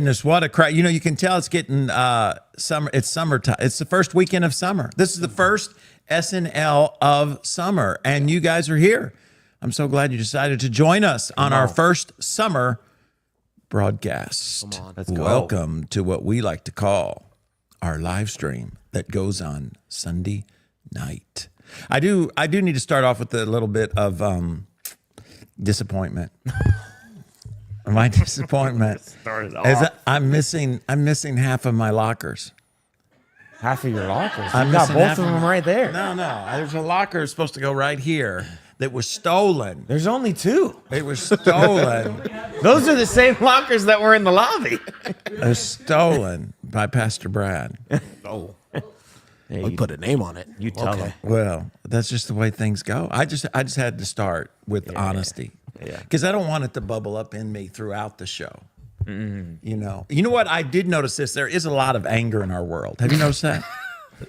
goodness, what a crowd. You can tell it's getting summer. It's summertime. It's the first weekend of summer. This is the first SNL of summer, and you guys are here. I'm so glad you decided to join us on our first summer broadcast. Come on, let's go. Welcome to what we like to call our live stream that goes on Sunday night. I do need to start off with a little bit of disappointment. My disappointment is I'm missing half of my lockers. Half of your lockers? I got both of them right there. No. There's a locker supposed to go right here that was stolen. There's only two. It was stolen. Those are the same lockers that were in the lobby. They're stolen by Pastor Brad. Oh. Hey, I'll put a name on it. You tell him. Well, that's just the way things go. I just had to start with honesty. Yeah. Because I don't want it to bubble up in me throughout the show. You know what? I did notice this. There is a lot of anger in our world. Have you noticed that?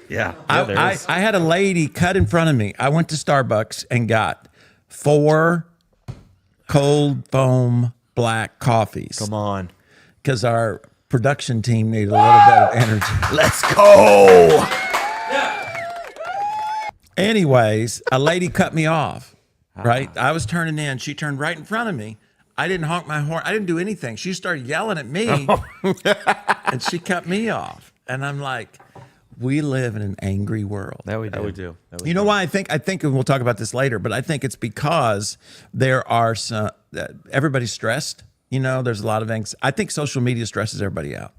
Yeah. I had a lady cut in front of me. I went to Starbucks and got 4 cold foam black coffees. Come on. Because our production team needed a little bit of energy. Let's go. Anyways, a lady cut me off, right? I was turning in. She turned right in front of me. I didn't honk my horn. I didn't do anything. She started yelling at me, and she cut me off. And I'm like, we live in an angry world. That we do. You know why I think, and we'll talk about this later, but I think it's because there are some, everybody's stressed. There's a lot of anxiety. I think social media stresses everybody out.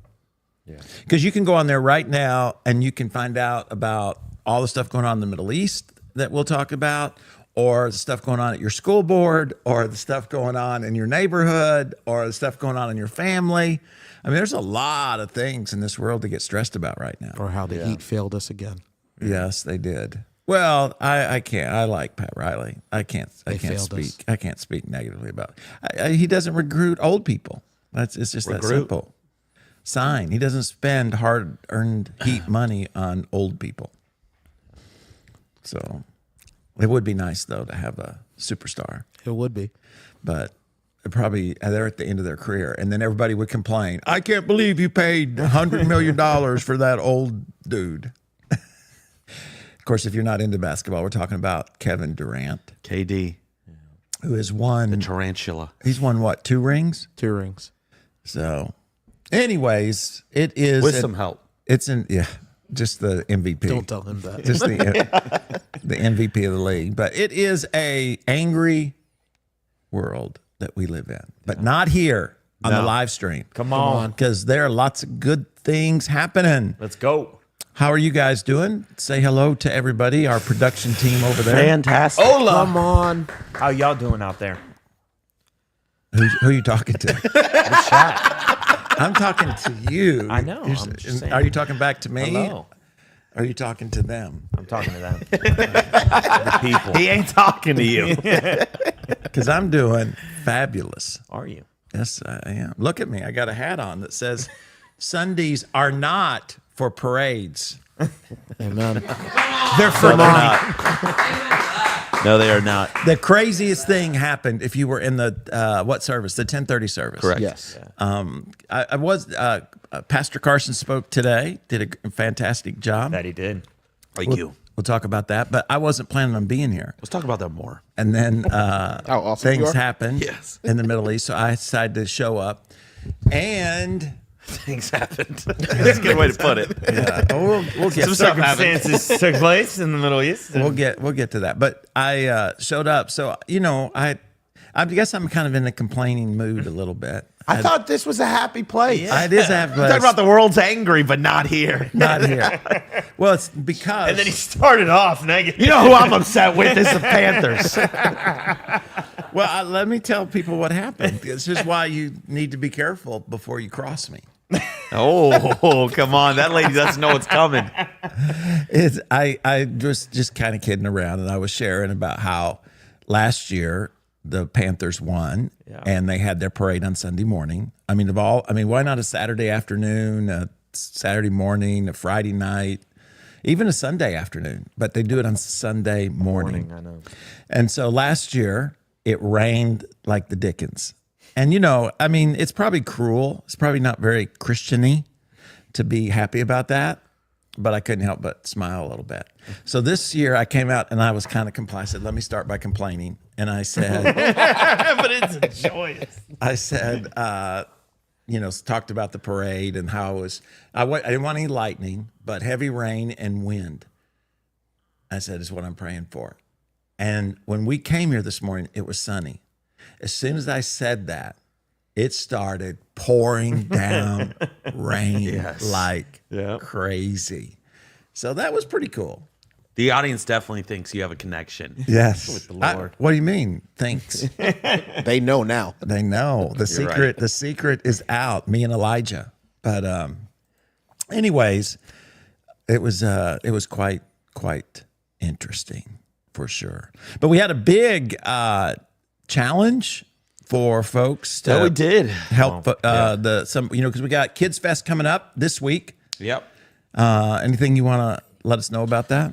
Yeah. Because you can go on there right now and you can find out about all the stuff going on in the Middle East that we'll talk about, or the stuff going on at your school board, or the stuff going on in your neighborhood, or the stuff going on in your family. I mean, there's a lot of things in this world to get stressed about right now. Or how the Heat failed us again. Yes, they did. Well, I can't. I like Pat Riley. I can't speak. I can't speak negatively about it. He doesn't recruit old people. It's just that simple. Sign. He doesn't spend hard-earned Heat money on old people. So it would be nice, though, to have a superstar. It would be. But they're at the end of their career. And then everybody would complain, I can't believe you paid $100 million for that old dude. Of course, if you're not into basketball, we're talking about Kevin Durant. KD. Who has won. The tarantula. He's won, what, 2 rings? 2 rings. So, anyways, it is. With some help. It's just the MVP. Don't tell him that. Just the MVP of the league. But it is a angry world that we live in. But not here on the live stream. Come on. Because there are lots of good things happening. Let's go. How are you guys doing? Say hello to everybody, our production team over there. Fantastic. Hola. Come on. How y'all doing out there? Who are you talking to? The chat. I'm talking to you. I know. I'm just saying. Are you talking back to me? Hello. Are you talking to them? I'm talking to them. The people. He ain't talking to you. Because I'm doing fabulous. Are you? Yes, I am. Look at me. I got a hat on that says Sundays are not for parades. Amen. They're for money. No, they are not. The craziest thing happened if you were in the what service? The 1030 service. Correct. Yes. I was Pastor Carson spoke today. Did a fantastic job. That he did. Thank you. We'll talk about that. But I wasn't planning on being here. Let's talk about that more. And then How awesome you things are. happened in the Middle East, so I decided to show up. And Things happened. That's a good way to put it. yeah, we'll get Some circumstances took place in the Middle East. we'll get to that. But I showed up, so I guess I'm kind of in a complaining mood a little bit. I thought this was a happy place. It is happy. Talk about the world's angry, but not here. Not here. Well, it's because And then he started off negative. You know who I'm upset with is the Panthers. Well, let me tell people what happened. This is why you need to be careful before you cross me. Oh, come on. That lady doesn't know what's coming. I was just kind of kidding around, and I was sharing about how last year the Panthers won, and they had their parade on Sunday morning. I mean, why not a Saturday afternoon, a Saturday morning, a Friday night, even a Sunday afternoon? But they do it on Sunday morning. I know. And so last year it rained like the Dickens. And, you know, I mean, it's probably cruel. It's probably not very Christian-y to be happy about that, but I couldn't help but smile a little bit. So this year I came out and I was kind of complacent. I said, let me start by complaining. And I said, But it's joyous. I said, you know, talked about the parade and how it was, I didn't want any lightning, but heavy rain and wind. I said, is what I'm praying for. And when we came here this morning, it was sunny. As soon as I said that, it started pouring down rain like crazy. So that was pretty cool. The audience definitely thinks you have a connection. Yes. With the Lord. What do you mean? Thanks. They know now. They know. The secret, right. the secret is out, me and Elijah. But anyways, it was quite interesting for sure. But we had a big challenge for folks to we did. help because we got Kids Fest coming up this week. Yep. Anything you want to let us know about that?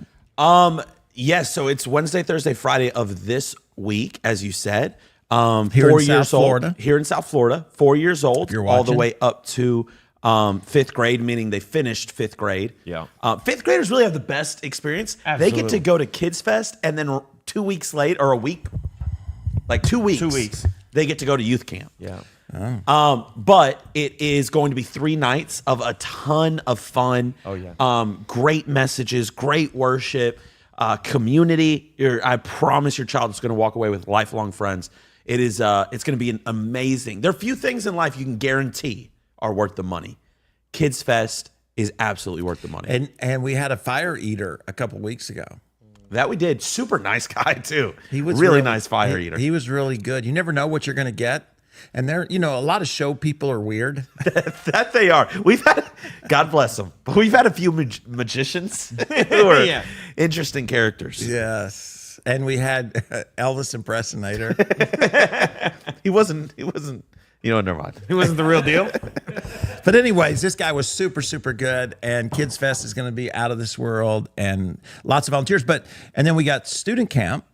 Yes, so it's Wednesday, Thursday, Friday of this week, as you said. Here in South Florida. Here in South Florida, 4 years old, you're all the watching. way up to fifth grade, meaning they finished fifth grade. Yeah. Fifth graders really have the best experience. They get to go to Kids Fest, and then 2 weeks late, or a week, like 2 weeks. 2 weeks. They get to go to youth camp. Yeah. But it is going to be 3 nights of a ton of fun. Oh, yeah. Great messages, great worship, community. I promise your child is going to walk away with lifelong friends. It's going to be an amazing. There are few things in life you can guarantee are worth the money. Kids Fest is absolutely worth the money. And we had a fire eater a couple weeks ago. That we did. Super nice guy too. He was really nice fire eater. He was really good. You never know what you're going to get. And there, you know, a lot of show people are weird. That they are. We've had, God bless them, but we've had a few magicians who are interesting characters. Yes. And we had Elvis impersonator. He wasn't, you know, never mind. It wasn't the real deal. But anyways, this guy was super, super good. And Kids Fest is going to be out of this world and lots of volunteers. And then we got student camp.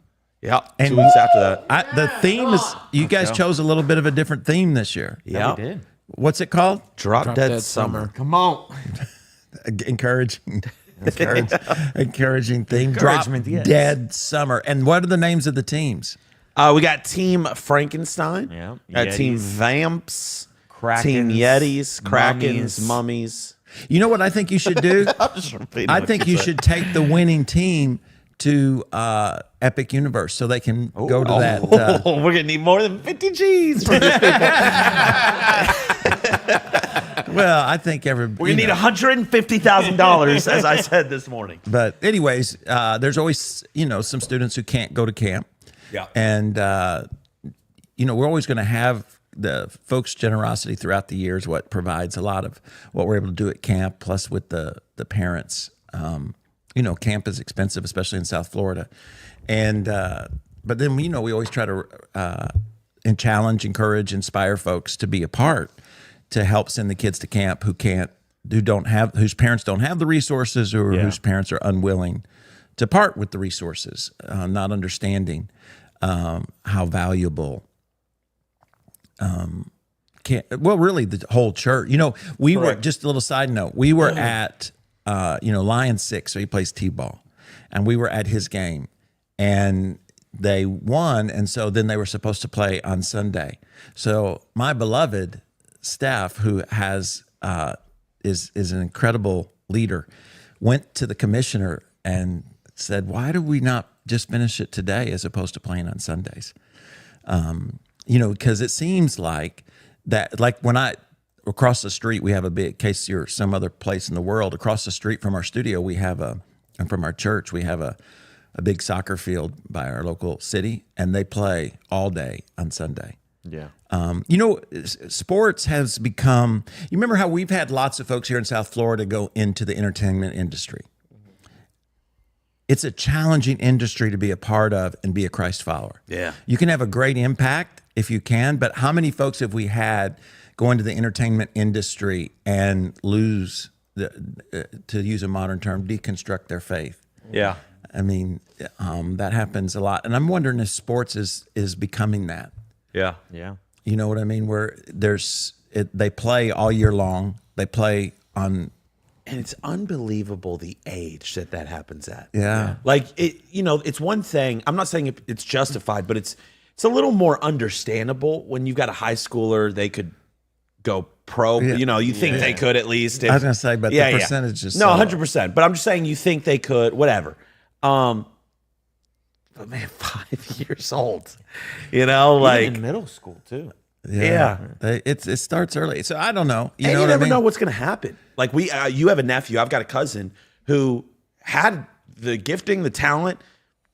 Yeah. And 2 weeks after that. The theme is, you guys chose a little bit of a different theme this year. Yeah. We did. What's it called? Drop Dead Summer. Come on. Encouraging theme. Encouragement, Drop yes. Dead Summer. And what are the names of the teams? We got Team Frankenstein. Yeah. Got Team Yetis. Vamps. Krakens, Team Yetis. Krakens. Mummies. Mummies. You know what I think you should do? I'm just repeating I what think you should take the winning team to Epic Universe so they can go to that. Oh, we're going to need more than 50 G's from this people. Well, I think We're going to need $150,000, as I said this morning. But anyways, there's always, you know, some students who can't go to camp. Yeah. And, you know, we're always going to have the folks' generosity throughout the years, what provides a lot of what we're able to do at camp, plus with the parents. You know, camp is expensive, especially in South Florida. And, but then, you know, we always try to challenge, encourage, inspire folks to be a part to help send the kids to camp whose parents don't have the resources or whose parents are unwilling to part with the resources, not understanding how valuable, really the whole church. You know, we were, just a little side note, we were at, you know, Lion's 6, so he plays T-ball, and we were at his game, and they won, and so then they were supposed to play on Sunday. So my beloved Steph, who has is an incredible leader, went to the commissioner and said, "Why do we not just finish it today as opposed to playing on Sundays?" You know, because it seems like that, like when across the street, we have a big, in case you're some other place in the world, across the street from our studio, we have and from our church, we have a big soccer field by our local city, and they play all day on Sunday. Yeah. You know, sports has become, you remember how we've had lots of folks here in South Florida go into the entertainment industry. It's a challenging industry to be a part of and be a Christ follower. Yeah. You can have a great impact if you can, but how many folks have we had go into the entertainment industry and lose, to use a modern term, deconstruct their faith? Yeah. I mean, that happens a lot. And I'm wondering if sports is becoming that. Yeah. Yeah. You know what I mean? Where they play all year long. They play on. And it's unbelievable the age that happens at. Yeah. Like it's one thing. I'm not saying it's justified, but it's a little more understandable when you've got a high schooler. They could go pro. Yeah. You think they could at least. I was gonna say, but the percentage is no, so 100%. But I'm just saying you think they could. Whatever. But man, 5 years old. Like in middle school too. Yeah. It starts early. So I don't know. You and know you what never I mean? know what's going to happen. Like you have a nephew. I've got a cousin who had the gifting, the talent.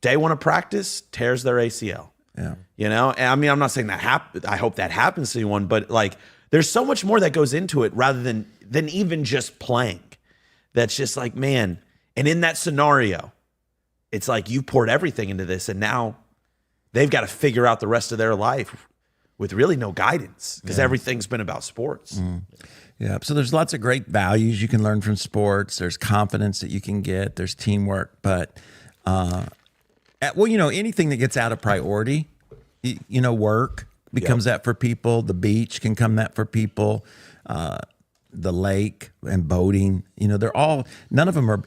Day one of practice, tears their ACL. Yeah. And I mean, I'm not saying that I hope that happens to anyone, but like, there's so much more that goes into it rather than even just playing. That's just like, man. And in that scenario, it's like you poured everything into this, and now they've got to figure out the rest of their life with really no guidance because everything's been about sports. Yeah. So there's lots of great values you can learn from sports. There's confidence that you can get. There's teamwork. But, anything that gets out of priority, work becomes that for people. The beach can come that for people. The lake and boating, they're all, none of them are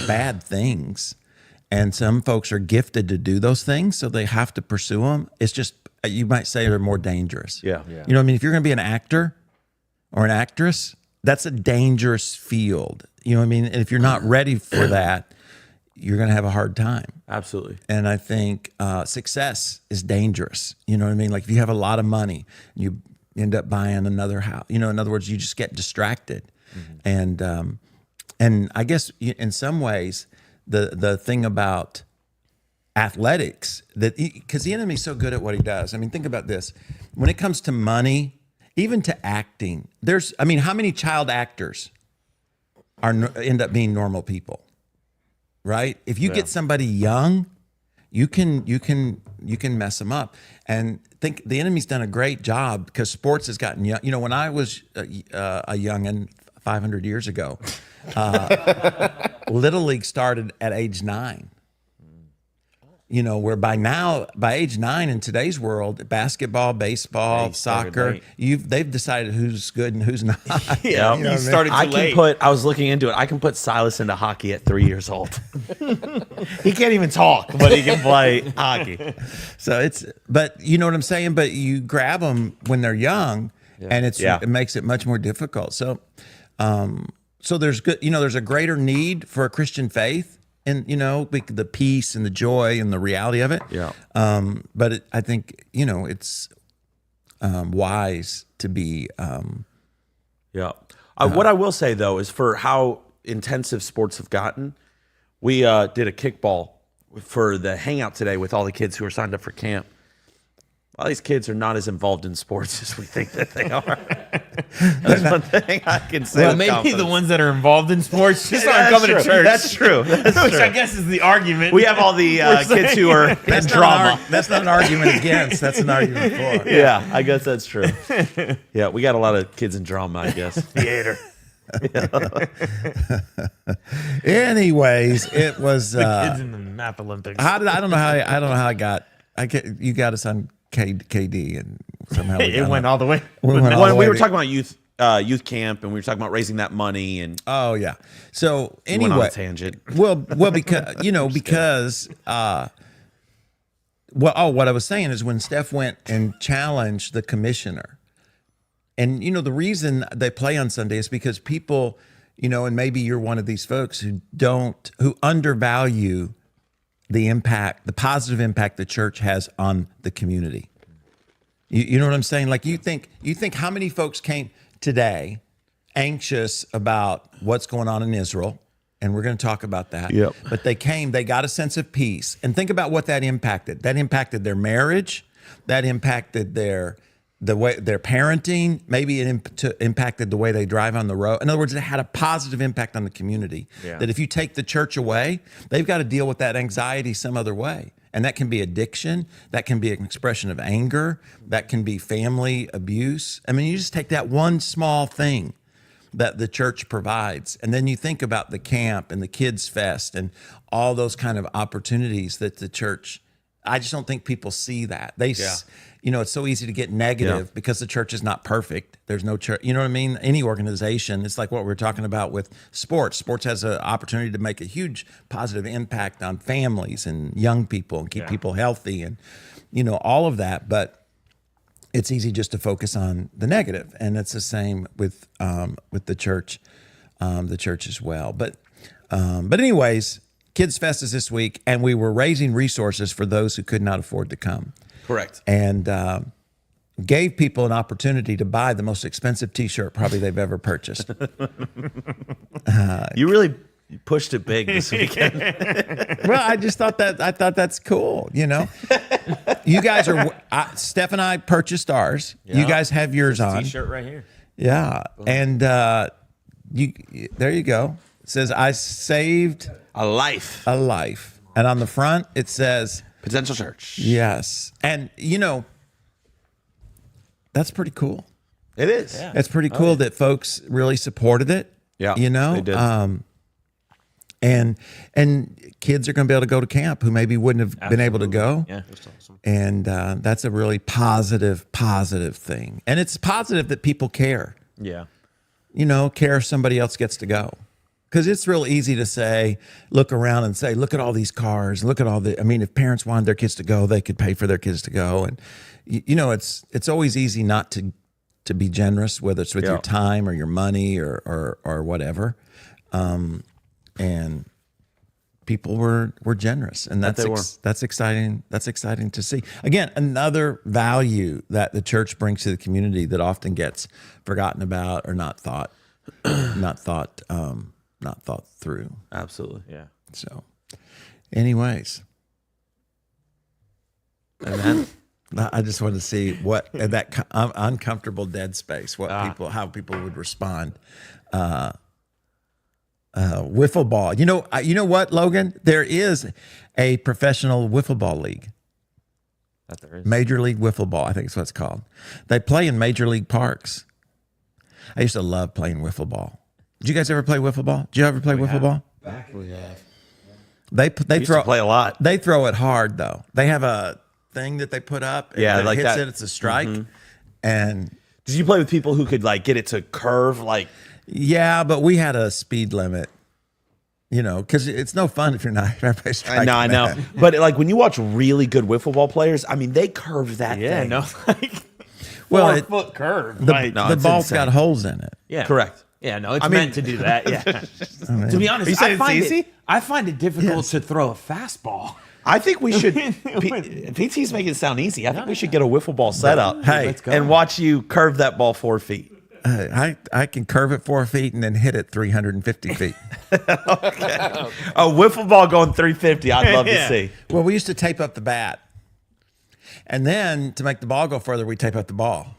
bad things. And some folks are gifted to do those things, so they have to pursue them. It's just, you might say they're more dangerous. Yeah. You know what I mean? If you're going to be an actor or an actress, that's a dangerous field. You know what I mean? And if you're not ready for that, you're going to have a hard time. Absolutely. And I think success is dangerous. You know what I mean? Like if you have a lot of money, you end up buying another house. In other words, you just get distracted. And I guess in some ways, the thing about athletics, because the enemy's so good at what he does. I mean, think about this. When it comes to money, even to acting, how many child actors end up being normal people, right? If you get somebody young, you can mess them up. And think the enemy's done a great job because sports has gotten young. When I was a youngin' 500 years ago, Little League started at age 9. Where by age 9 in today's world, basketball, baseball, soccer, they've decided who's good and who's not. Yeah, you started too late. I was looking into it. I can put Silas into hockey at 3 years old. He can't even talk, but he can play hockey. So but you know what I'm saying? But you grab them when they're young, and it makes it much more difficult. So, so there's there's a greater need for a Christian faith. And, the peace and the joy and the reality of it. Yeah. But I think, it's wise to be. What I will say, though, is for how intensive sports have gotten, we did a kickball for the hangout today with all the kids who are signed up for camp. All these kids are not as involved in sports as we think that they are. That's one thing I can say. Well, maybe the ones that are involved in sports just aren't coming to church. That's true. Which I guess is the argument. We have all the kids who are in drama. That's not an argument against. That's an argument for. Yeah, I guess that's true. Yeah, we got a lot of kids in drama, I guess. Theater. Anyways, it was Kids in the math Olympics. I don't know how you got us on KD and somehow It went all the way. We were talking about youth camp, and we were talking about raising that money, and oh yeah. So went on anyway, a tangent. well, because what I was saying is when Steph went and challenged the commissioner, and the reason they play on Sunday is because people, and maybe you're one of these folks who undervalue the positive impact the church has on the community. You know what I'm saying? Like you think how many folks came today anxious about what's going on in Israel, and we're going to talk about that. Yep. But they got a sense of peace. And think about what that impacted. That impacted their marriage, that impacted their parenting, maybe it impacted the way they drive on the road. In other words, it had a positive impact on the community. Yeah. That if you take the church away, they've got to deal with that anxiety some other way. And that can be addiction. That can be an expression of anger. That can be family abuse. I mean, you just take that one small thing that the church provides, and then you think about the camp and the kids fest and all those kind of opportunities that the church I just don't think people see that. You know, it's so easy to get negative because the church is not perfect. There's no church. You know what I mean? Any organization, it's like what we're talking about with sports. Sports has an opportunity to make a huge positive impact on families and young people and keep people healthy and, you know, all of that. But it's easy just to focus on the negative, and it's the same with the church as well. But anyways, Kids Fest is this week, and we were raising resources for those who could not afford to come. Correct. And gave people an opportunity to buy the most expensive T-shirt probably they've ever purchased. You really pushed it big this weekend. Well, I just thought that's cool. You know, you guys Steph and I purchased ours. Yeah. You guys have yours on. T-shirt right here. Yeah, and there you go. It says I saved A life. And on the front it says Potential Church. yes. And you know, that's pretty cool. It is. Yeah. It's pretty cool that folks really supported it. Yeah, you know, they did. And kids are going to be able to go to camp who maybe wouldn't have been able to go. Yeah, that's awesome. And that's a really positive thing. And it's positive that people care. Yeah. You know, care if somebody else gets to go. Because it's real easy to say, look around and say, look at all these cars, look at all the. I mean, if parents wanted their kids to go, they could pay for their kids to go. And you know, it's always easy not to be generous, whether it's with your time or your money or whatever. And people were generous, and that's exciting. That's exciting to see. Again, another value that the church brings to the community that often gets forgotten about or not thought through. Absolutely. Yeah. So, anyways, And then I just want to see what in that uncomfortable dead space, how people would respond. Wiffle ball. You know what, Logan? There is a professional wiffle ball league. That there is. Major League Wiffle Ball, I think is what it's called. They play in major league parks. I used to love playing wiffle ball. Did you guys ever play wiffle ball? Did you ever play wiffle ball? We have. They used throw to play a lot. They throw it hard though. They have a thing that they put up. And Yeah, if it like hits that. it, it's a strike. And Did you play with people who could like get it to curve like? yeah, but we had a speed limit. You know, because it's no fun if you're not everybody's striking. I know. that. But like when you watch really good wiffle ball players, I mean, they curve that Yeah, thing. no, like Well, 4 it- foot curve. The, like, No, the it's ball's insane. got holes in it. yeah, Correct. Yeah, no, it's I mean- meant to do that. Yeah. To be honest, Are you saying I find it's easy? I find it difficult to throw a fastball. I think we should. PT's making it sound easy. I think we should get a wiffle ball set up. Hey, let's go. and watch you curve that ball 4 feet. I can curve it 4 feet and then hit it 350 feet. A wiffle ball going 350. I'd love to Yeah. see. Well, we used to tape up the bat. And then to make the ball go further, we tape up the ball.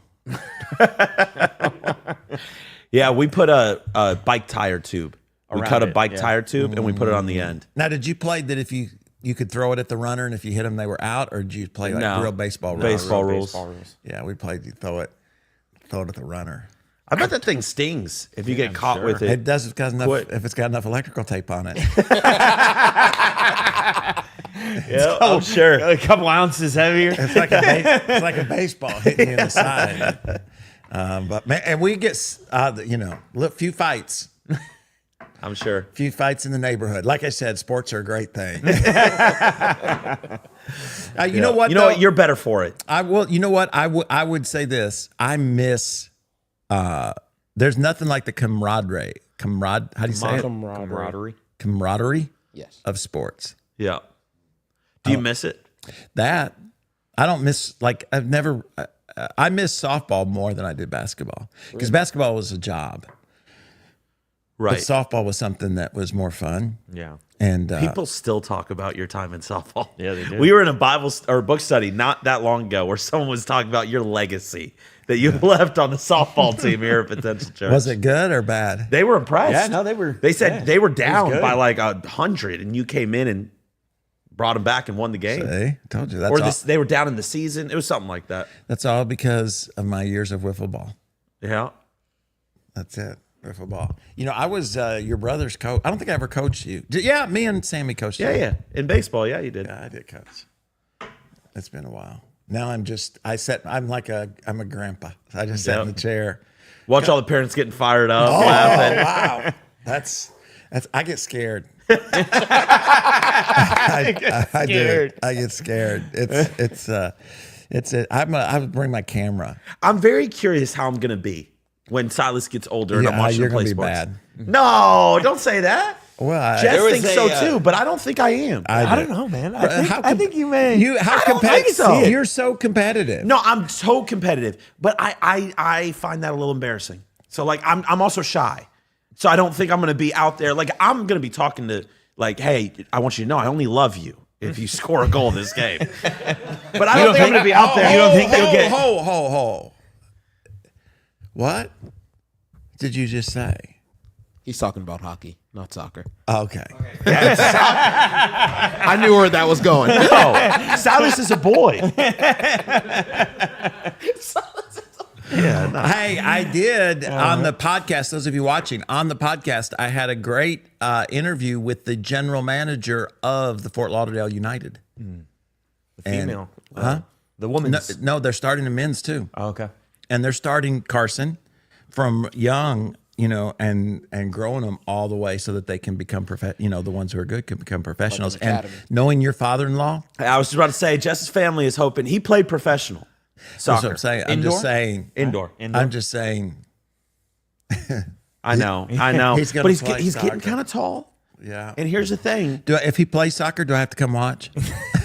Yeah, we put a bike tire tube. We Around cut a it, bike yeah. tire tube and we put it on the end. Now, did you play that if you could throw it at the runner and if you hit them, they were out? Or did you play like No. real baseball rules? Baseball rules. Yeah, we played you throw it at the runner. I bet that thing stings if you get caught sure. with it. It does if it's got enough electrical tape on it. Yeah, I'm sure. A couple ounces heavier. It's like a baseball hitting you in the side. But man, and we get few fights I'm sure. in the neighborhood. Like I said, sports are a great thing. You know what? You know what? You're better for it. I will. You know what? I would say this. I miss. There's nothing like the camaraderie. How do you say it? Camaraderie Yes. of sports. Yeah. Do you miss it? That I don't miss. Like I've never. I miss softball more than I did basketball because basketball was a job. Right. But softball was something that was more fun. Yeah. And People still talk about your time in softball. Yeah, they do. We were in a Bible or book study not that long ago where someone was talking about your legacy that you left on the softball team here at Potential Church. was it good or bad? They were impressed. Yeah, no, they were. They said they were down good. by like 100, and you came in and brought them back and won the game. See, I told you that's Or all, they were down in the season. It was something like that. that's all because of my years of wiffle ball. Yeah. That's it. Wiffle ball. You know, I was your brother's coach. I don't think I ever coached you. Yeah, me and Sammy coached you. Yeah. In baseball, yeah, you did. Yeah, I did coach. It's been a while. Now I'm a grandpa. I just sat in the chair. Watch all the parents getting fired up, Oh, laughing. wow. That's I get scared. I do. I get scared. I would bring my camera. I'm very curious how I'm gonna be when Silas gets older and I'm watching you're him play gonna be sports. bad. No, don't say that. Well, Jess was thinks a, so too, but I don't think I am. I don't know, man. I think you may. How I don't think competitive? so. You're so competitive. No, I'm so competitive, but I find that a little embarrassing. So like I'm also shy. So I don't think I'm gonna be out there. Like I'm gonna be talking to like, hey, I want you to know I only love you if you score a goal this game. But I don't think I'm gonna be out there. You don't think you'll get? Ho. What did you just say? He's talking about hockey, not soccer. Okay. I knew where that was going. No, Silas is a boy. Yeah. No. Hey, I did on the podcast, those of you watching, on the podcast, I had a great interview with the general manager of the Fort Lauderdale United. The female. Huh? The woman's. No, they're starting the men's too. Oh, okay. And they're starting Carson from young, and growing them all the way so that they can become the ones who are good can become professionals. And academy. knowing your father-in-law, I was just about to say, Jess's family is hoping he played professional that's what soccer. I'm saying. Indoor. I'm just saying. I know. He's gonna but he's play getting soccer. kind of tall. Yeah. And here's the thing. If he plays soccer, do I have to come watch?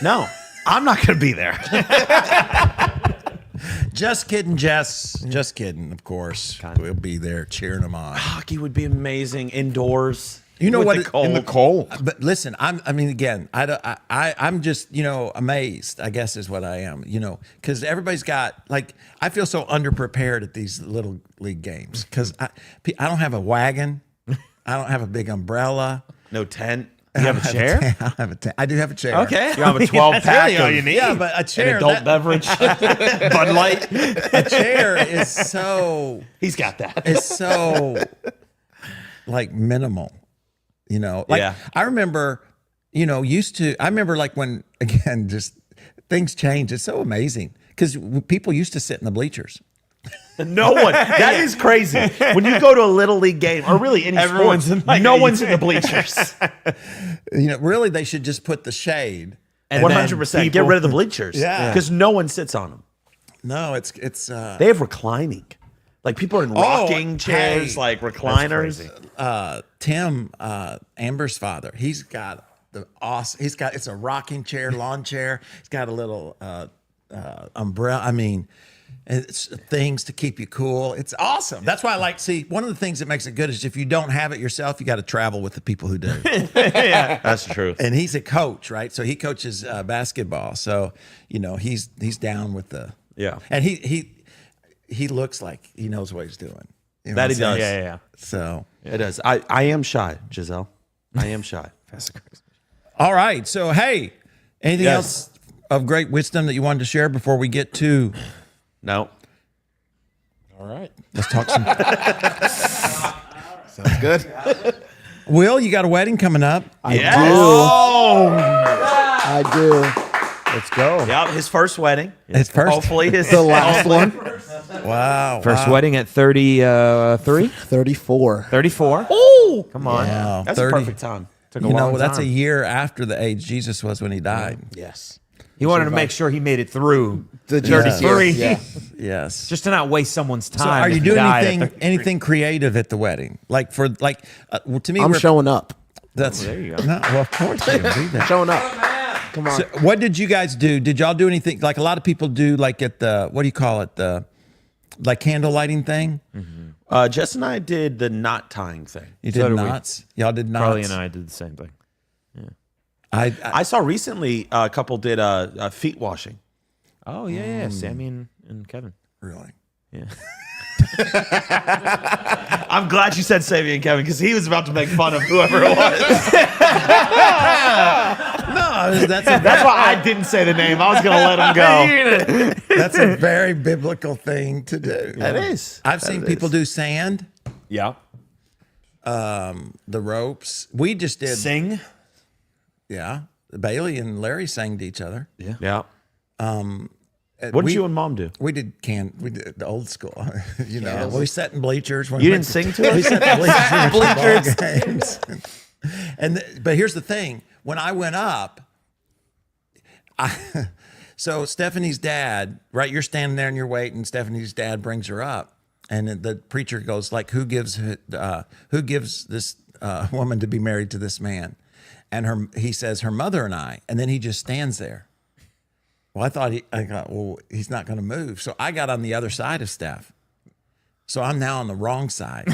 No, I'm not going to be there. Just kidding, Jess. Just kidding, of course. We'll be there cheering them on. Hockey would be amazing indoors. You know with what? the cold. In the cold. But listen, I'm just, amazed, I guess is what I am, because everybody's got, I feel so underprepared at these little league games because I don't have a wagon. I don't have a big umbrella. No tent. You have a chair? I don't have a tent. I do have a chair. Okay. You have a 12 pack. Really all you need. Yeah, but a An chair. adult beverage. Bud Light. A chair is so. He's got that. It's so minimal. Yeah. I remember, I remember when, again, just things change. It's so amazing because people used to sit in the bleachers. No one. That is crazy. When you go to a little league game, or really any Everyone's sports, in, no one's in the bleachers. Really, they should just put the shade. And 100%. Get rid of the bleachers. Yeah. Because no one sits on them. No, it's. They have reclining. Like people are in rocking chairs, hey. like recliners. Tim, Amber's father, he's got the awesome. It's a rocking chair, lawn chair. He's got a little umbrella. I mean. It's things to keep you cool. It's awesome. That's why one of the things that makes it good is if you don't have it yourself, you got to travel with the people who do. Yeah, that's true. And he's a coach, right? So he coaches basketball. So, he's down with the. Yeah. And he looks like he knows what he's doing. You know That what he I'm does. saying? Yeah. So. It does. I am shy, Giselle. I am shy. All right. So, hey, anything else of great wisdom that you wanted to share before we get to. No. All right. Let's talk some. Sounds good. Will, you got a wedding coming up. I do. Let's go. Yeah, his first wedding. His first. Hopefully his The last one. Wow. First wow. wedding at 33? 34. 34? Oh, Come on. Wow. that's 30. a perfect time. Took a long That's a time. year after the age Jesus was when he died. Yes. He wanted to make sure he made it through The journey. 33. Yeah. Yes. Just to not waste someone's time. So are you if he doing died at anything creative at the wedding? To me, I'm showing up. That's there you go. No, well, of course you do that. Showing up. Come on. So what did you guys do? Did y'all do anything? Like a lot of people do, at the what do you call it? The candle lighting thing. Jess and I did the knot tying thing. You So did did we. knots. Y'all did knots. Charlie and I did the same thing. I I saw recently a couple did feet washing. Oh, yeah. Sammy and Kevin. really. Yeah. I'm glad you said Sammy and Kevin because he was about to make fun of whoever it was. No, That's why I didn't say the name. I was going to let him go. that's a very biblical thing to do. That is. I've seen people do sand, Yeah. the ropes. We just did. Sing. Yeah. Bailey and Larry sang to each other. Yeah. What did you and mom do? We did the old school, we sat in bleachers. You didn't sing to us? We sat in bleachers. Games. But here's the thing. When I went up, so Stephanie's dad, right? You're standing there and you're waiting. Stephanie's dad brings her up. And the preacher goes like, who gives this woman to be married to this man? And he says, her mother and I. And then he just stands there. Well, I thought, well, he's not going to move. So I got on the other side of Steph. So I'm now on the wrong side.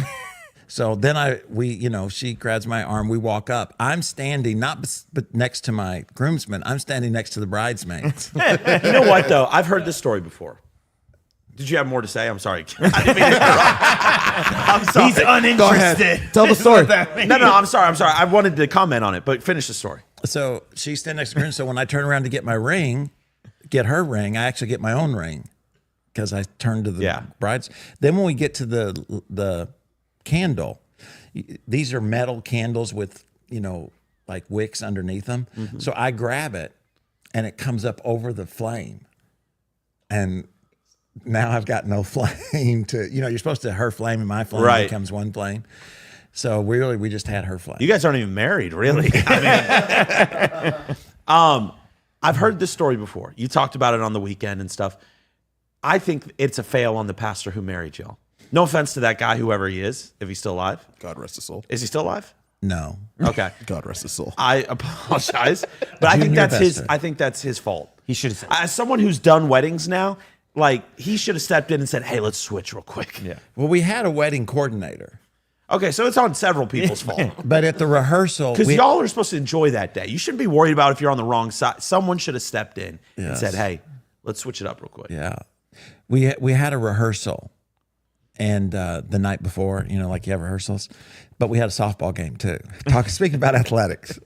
So then she grabs my arm. We walk up. I'm standing but next to my groomsmen. I'm standing next to the bridesmaids. You know what, though? I've heard this story before. Did you have more to say? I'm sorry. I didn't mean to interrupt. I'm sorry. He's uninterested. Go ahead. Tell the story. No, I'm sorry. I wanted to comment on it, but finish the story. So she's standing next to the groom. So when I turn around to get her ring, I actually get my own ring because I turned to the brides. Then when we get to the candle, these are metal candles with, like wicks underneath them. Mm-hmm. So I grab it and it comes up over the flame. And now I've got no flame you're supposed to, her flame and my flame becomes one flame. So we just had her flame. You guys aren't even married, really. I've heard this story before. You talked about it on the weekend and stuff. I think it's a fail on the pastor who married y'all. No offense to that guy, whoever he is, if he's still alive. God rest his soul. Is he still alive? No. Okay. God rest his soul. I apologize, but I think that's his fault. He should have said. As someone who's done weddings now, like he should have stepped in and said, "Hey, let's switch real quick." Yeah. Well, we had a wedding coordinator. Okay, so it's on several people's fault. But at the rehearsal, Because y'all are supposed to enjoy that day. You shouldn't be worried about if you're on the wrong side. Someone should have stepped in and said, "Hey, let's switch it up real quick." Yeah. We had a rehearsal, and the night before, like you have rehearsals, but we had a softball game too. Speaking about athletics.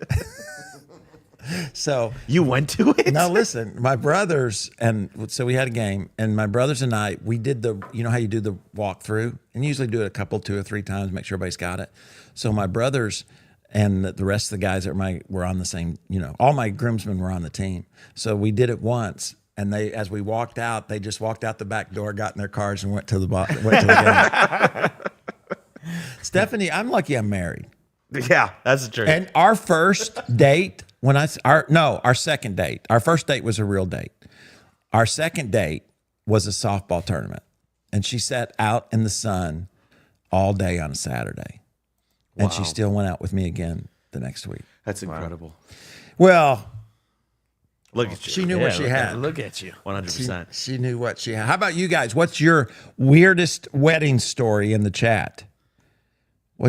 So you went to it? Now listen, my brothers, and so we had a game, and my brothers and I, we did how you do the walkthrough, and usually do it 2 or 3 times, make sure everybody's got it. So my brothers and the rest of the guys were on the same, all my groomsmen were on the team. So we did it once, and as we walked out, they just walked out the back door, got in their cars, and went to the game. Stephanie, I'm lucky I'm married. Yeah, that's the truth. And our first date, our second date. Our first date was a real date. Our second date was a softball tournament. And she sat out in the sun all day on a Saturday. Wow. And she still went out with me again the next week. That's incredible. Well, look at you. She knew what she had. Look at you. 100%. She knew what she had. How about you guys? What's your weirdest wedding story in the chat?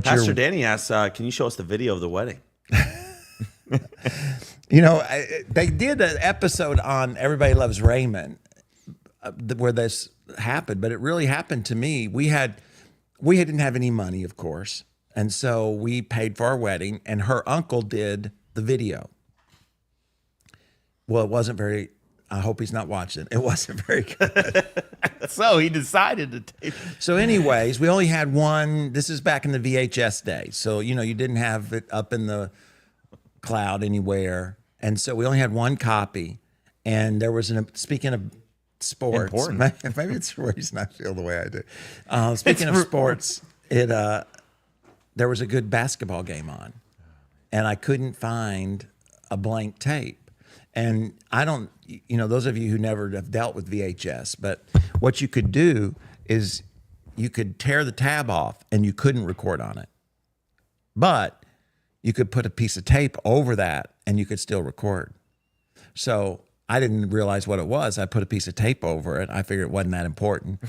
Pastor Danny asks, can you show us the video of the wedding? They did an episode on Everybody Loves Raymond where this happened, but it really happened to me. We didn't have any money, of course, and so we paid for our wedding, and her uncle did the video. Well, it wasn't very. I hope he's not watching. It wasn't very good. So he decided to tape. So anyways, we only had one. This is back in the VHS days. So, you didn't have it up in the cloud anywhere. And so we only had one copy. And there was speaking of sports, Important. maybe it's the reason I feel the way I do. Speaking of sports, there was a good basketball game on. And I couldn't find a blank tape. And I don't, those of you who never have dealt with VHS, but what you could do is you could tear the tab off and you couldn't record on it. But you could put a piece of tape over that and you could still record. So I didn't realize what it was. I put a piece of tape over it. I figured it wasn't that important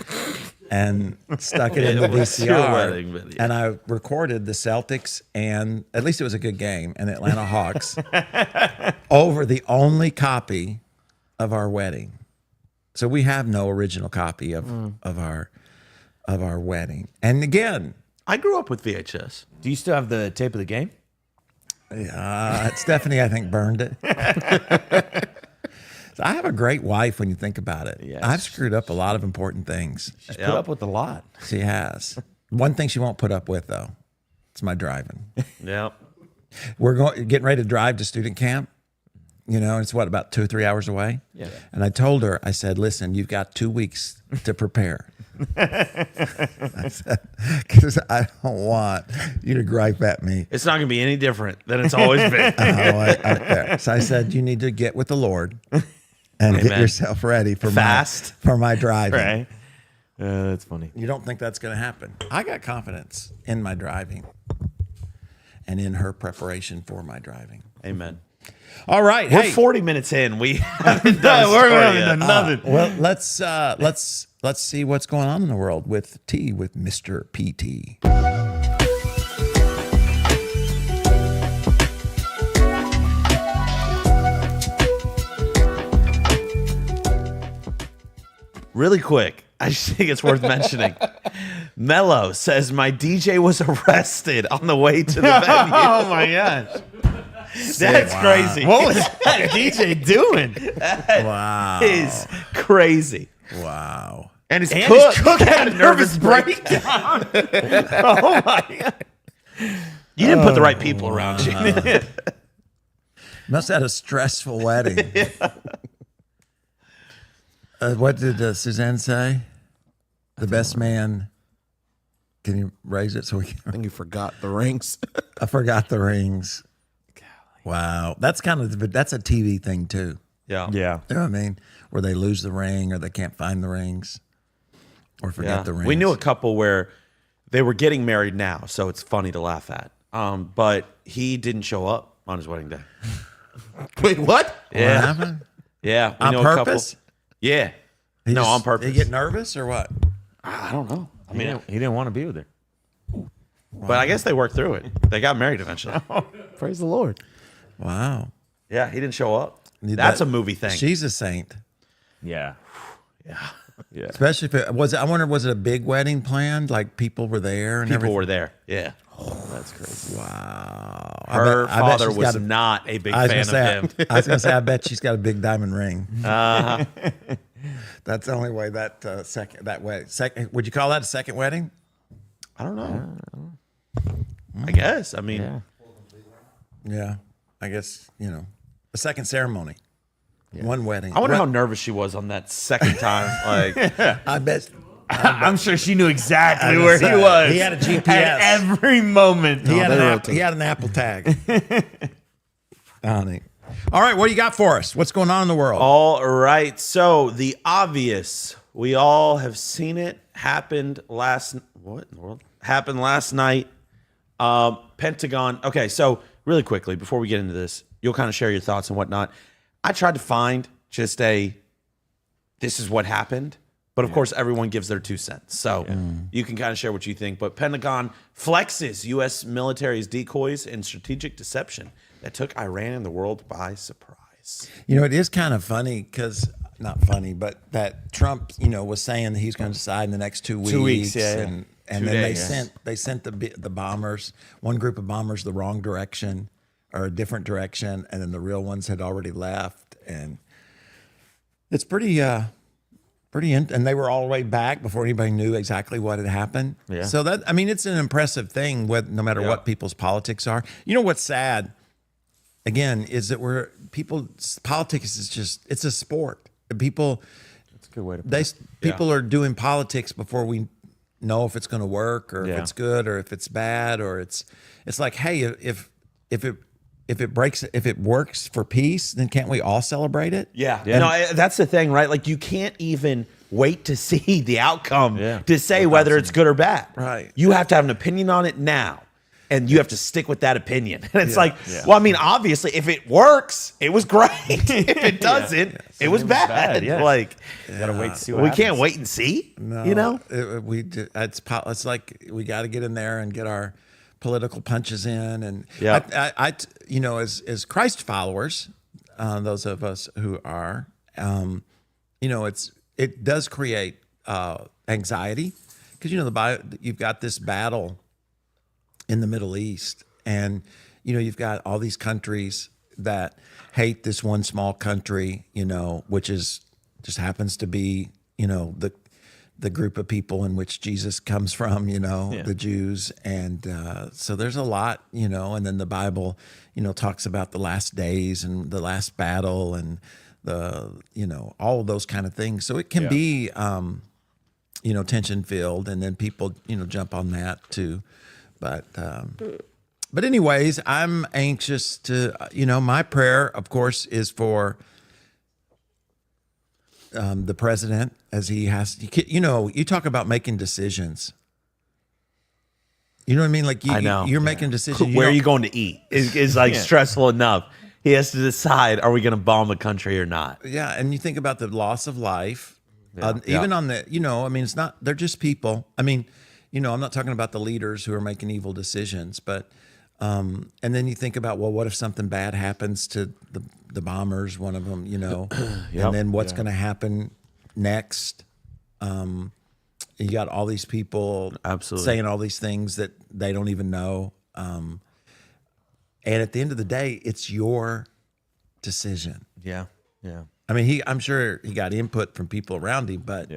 and stuck it in the VCR. And I recorded the Celtics, and at least it was a good game, and the Atlanta Hawks over the only copy of our wedding. So we have no original copy of our wedding. And again, I grew up with VHS. Do you still have the tape of the game? Stephanie, I think, burned it. So I have a great wife when you think about it. Yes. I've screwed up a lot of important things. She's put up with a lot. She has. One thing she won't put up with, though, it's my driving. Yep. We're getting ready to drive to student camp, You know, it's what, about 2 or 3 hours away? Yeah. And I told her, I said, listen, you've got 2 weeks to prepare. I said, because I don't want you to gripe at me. It's not going to be any different than it's always been. Out there. So I said, you need to get with the Lord and get yourself ready for Fast. for my driving. Right. That's funny. You don't think that's going to happen? I got confidence in my driving and in her preparation for my driving. Amen. All right, We're hey. 40 minutes in. We haven't done a We're story having yet. nothing. Well, let's see what's going on in the world with Mr. PT. Really quick, I just think it's worth mentioning. Mello says my DJ was arrested on the way to the venue. Oh my gosh. That's crazy. What was that DJ doing? Wow. Is crazy. Wow. And his And cook, his cook had a nervous breakdown. Oh my god. You didn't put the right people around you. Must have had a stressful wedding. What did Suzanne say? The best man. Can you raise it so we can? I think you forgot the rings. I forgot the rings. Wow. That's that's a TV thing too. Yeah. Yeah. You know what I mean? Where they lose the ring or they can't find the rings or forget the rings. We knew a couple where they were getting married now, so it's funny to laugh at. But he didn't show up on his wedding day. Wait, what? What Yeah. happened? Yeah. We On know purpose? A couple. Yeah. No, on purpose. They get nervous or what? I don't know. I mean, He didn't want to be with her. but I guess they worked through it. They got married eventually. Praise the Lord. Wow. Yeah, he didn't show up. That's a movie thing. She's a saint. Yeah. Yeah. Yeah. Especially if it was. I wonder, was it a big wedding planned? Like people were there and People everything? were there. Yeah. That's crazy. Wow. Her I bet father she's was got not a big I was fan gonna of say, him. I was going to say, I bet she's got a big diamond ring. Uh-huh. That's the only way that second. Would you call that a second wedding? I don't know. I guess. I mean, Yeah. Yeah. I guess, a second ceremony. One wedding. I wonder how nervous she was on that second time. Like, I bet. I'm sure she knew exactly I was where gonna he say, was. he had a GPS. At every moment. He had, they he had an Apple tag. Honey. All right, what do you got for us? What's going on in the world? all right. So the obvious, we all have seen it. Happened last. What in the world? Happened last night. Pentagon. Okay, so really quickly before we get into this, you'll kind of share your thoughts and whatnot. I tried to find just this is what happened. But of course, everyone gives their 2 cents. So you can kind of share what you think. But Pentagon flexes U.S. military's decoys and strategic deception that took Iran and the world by surprise. It is kind of funny because, not funny, but that Trump, was saying that he's going to decide in the next 2 weeks. 2 weeks, yeah. And 2 then days. they sent the bombers, one group of bombers the wrong direction or a different direction, and then the real ones had already left. And it's and they were all the way back before anybody knew exactly what had happened. Yeah. So it's an impressive thing no matter what people's politics are. You know what's sad, again, is that politics is it's a sport. People, That's a good way to put it. people are doing politics before we know if it's going to work or if Yeah. it's good or if it's bad or it's like, hey, if it works for peace, then can't we all celebrate it? Yeah. Yeah. No, that's the thing, right? Like you can't even wait to see the outcome Yeah. to say whether it's good or bad. Right. You have to have an opinion on it now. And you have to stick with that opinion. And it's like, Yeah. well, I mean, obviously, if it works, it was great. If it doesn't, it was bad. yeah. Like, You gotta wait to see what we happens. can't wait and see. No, You know? it's like we got to get in there and get our political punches in. And Yeah. as Christ followers, those of us who are, it does create anxiety because you've got this battle in the Middle East, and you've got all these countries that hate this one small country, which is just happens to be the the group of people in which Jesus comes from, the Jews. And so there's a lot, and then the Bible, talks about the last days and the last battle and all of those kind of things. So it can be, tension filled, and then people, jump on that too. But anyways, I'm anxious to, my prayer, of course, is for the president, as he has, you talk about making decisions. You know what I mean? Like I know. You're making a decision. Where are you going to eat is like stressful enough. He has to decide, are we going to bomb the country or not? Yeah. And you think about the loss of life, even on the, it's not, they're just people. I mean, I'm not talking about the leaders who are making evil decisions, but, and then you think about, well, what if something bad happens to the bombers, one of them, and then what's going to happen next? You got all these people saying all these things that they don't even know. And at the end of the day, it's your decision. Yeah. Yeah. I mean, I'm sure he got input from people around him, but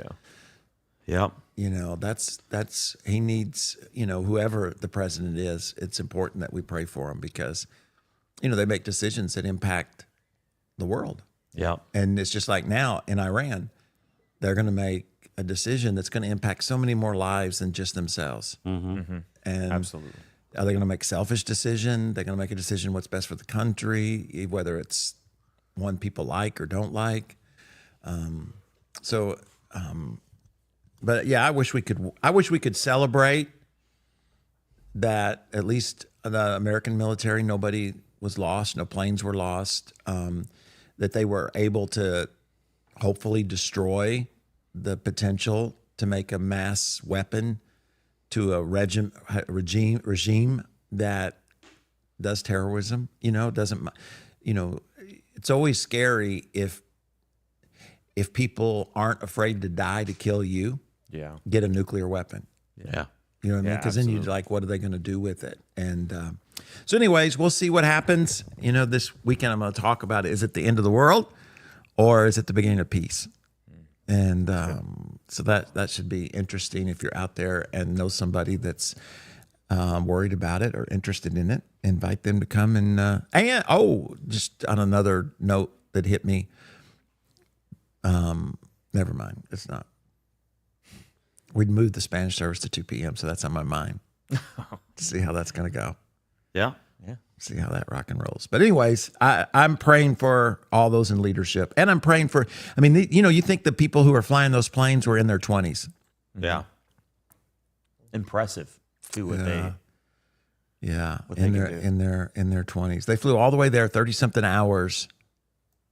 that's he needs, whoever the president is, it's important that we pray for him because, they make decisions that impact the world. Yeah. And it's just like now in Iran, they're going to make a decision that's going to impact so many more lives than just themselves. And Absolutely. are they going to make a selfish decision? They're going to make a decision what's best for the country, whether it's one people like or don't like. But yeah, I wish we could celebrate that at least the American military, nobody was lost, no planes were lost, that they were able to hopefully destroy the potential to make a mass weapon to a regime that does terrorism. Doesn't, it's always scary if people aren't afraid to die to kill you. Yeah. Get a nuclear weapon. Yeah. You know what I mean? Yeah, Because then you're like, what are they going to do with it? And so anyways, we'll see what happens. This weekend I'm going to talk about, is it the end of the world or is it the beginning of peace? And so that should be interesting if you're out there and know somebody that's worried about it or interested in it. Invite them to come and just on another note that hit me. Never mind. It's not. We'd moved the Spanish service to 2 p.m., so that's on my mind. To see how that's going to go. Yeah. Yeah. See how that rock and rolls. But anyways, I'm praying for all those in leadership. And I'm praying for, you think the people who are flying those planes were in their 20s. Yeah. Impressive. Do what they in their 20s. They flew all the way there, 30-something hours,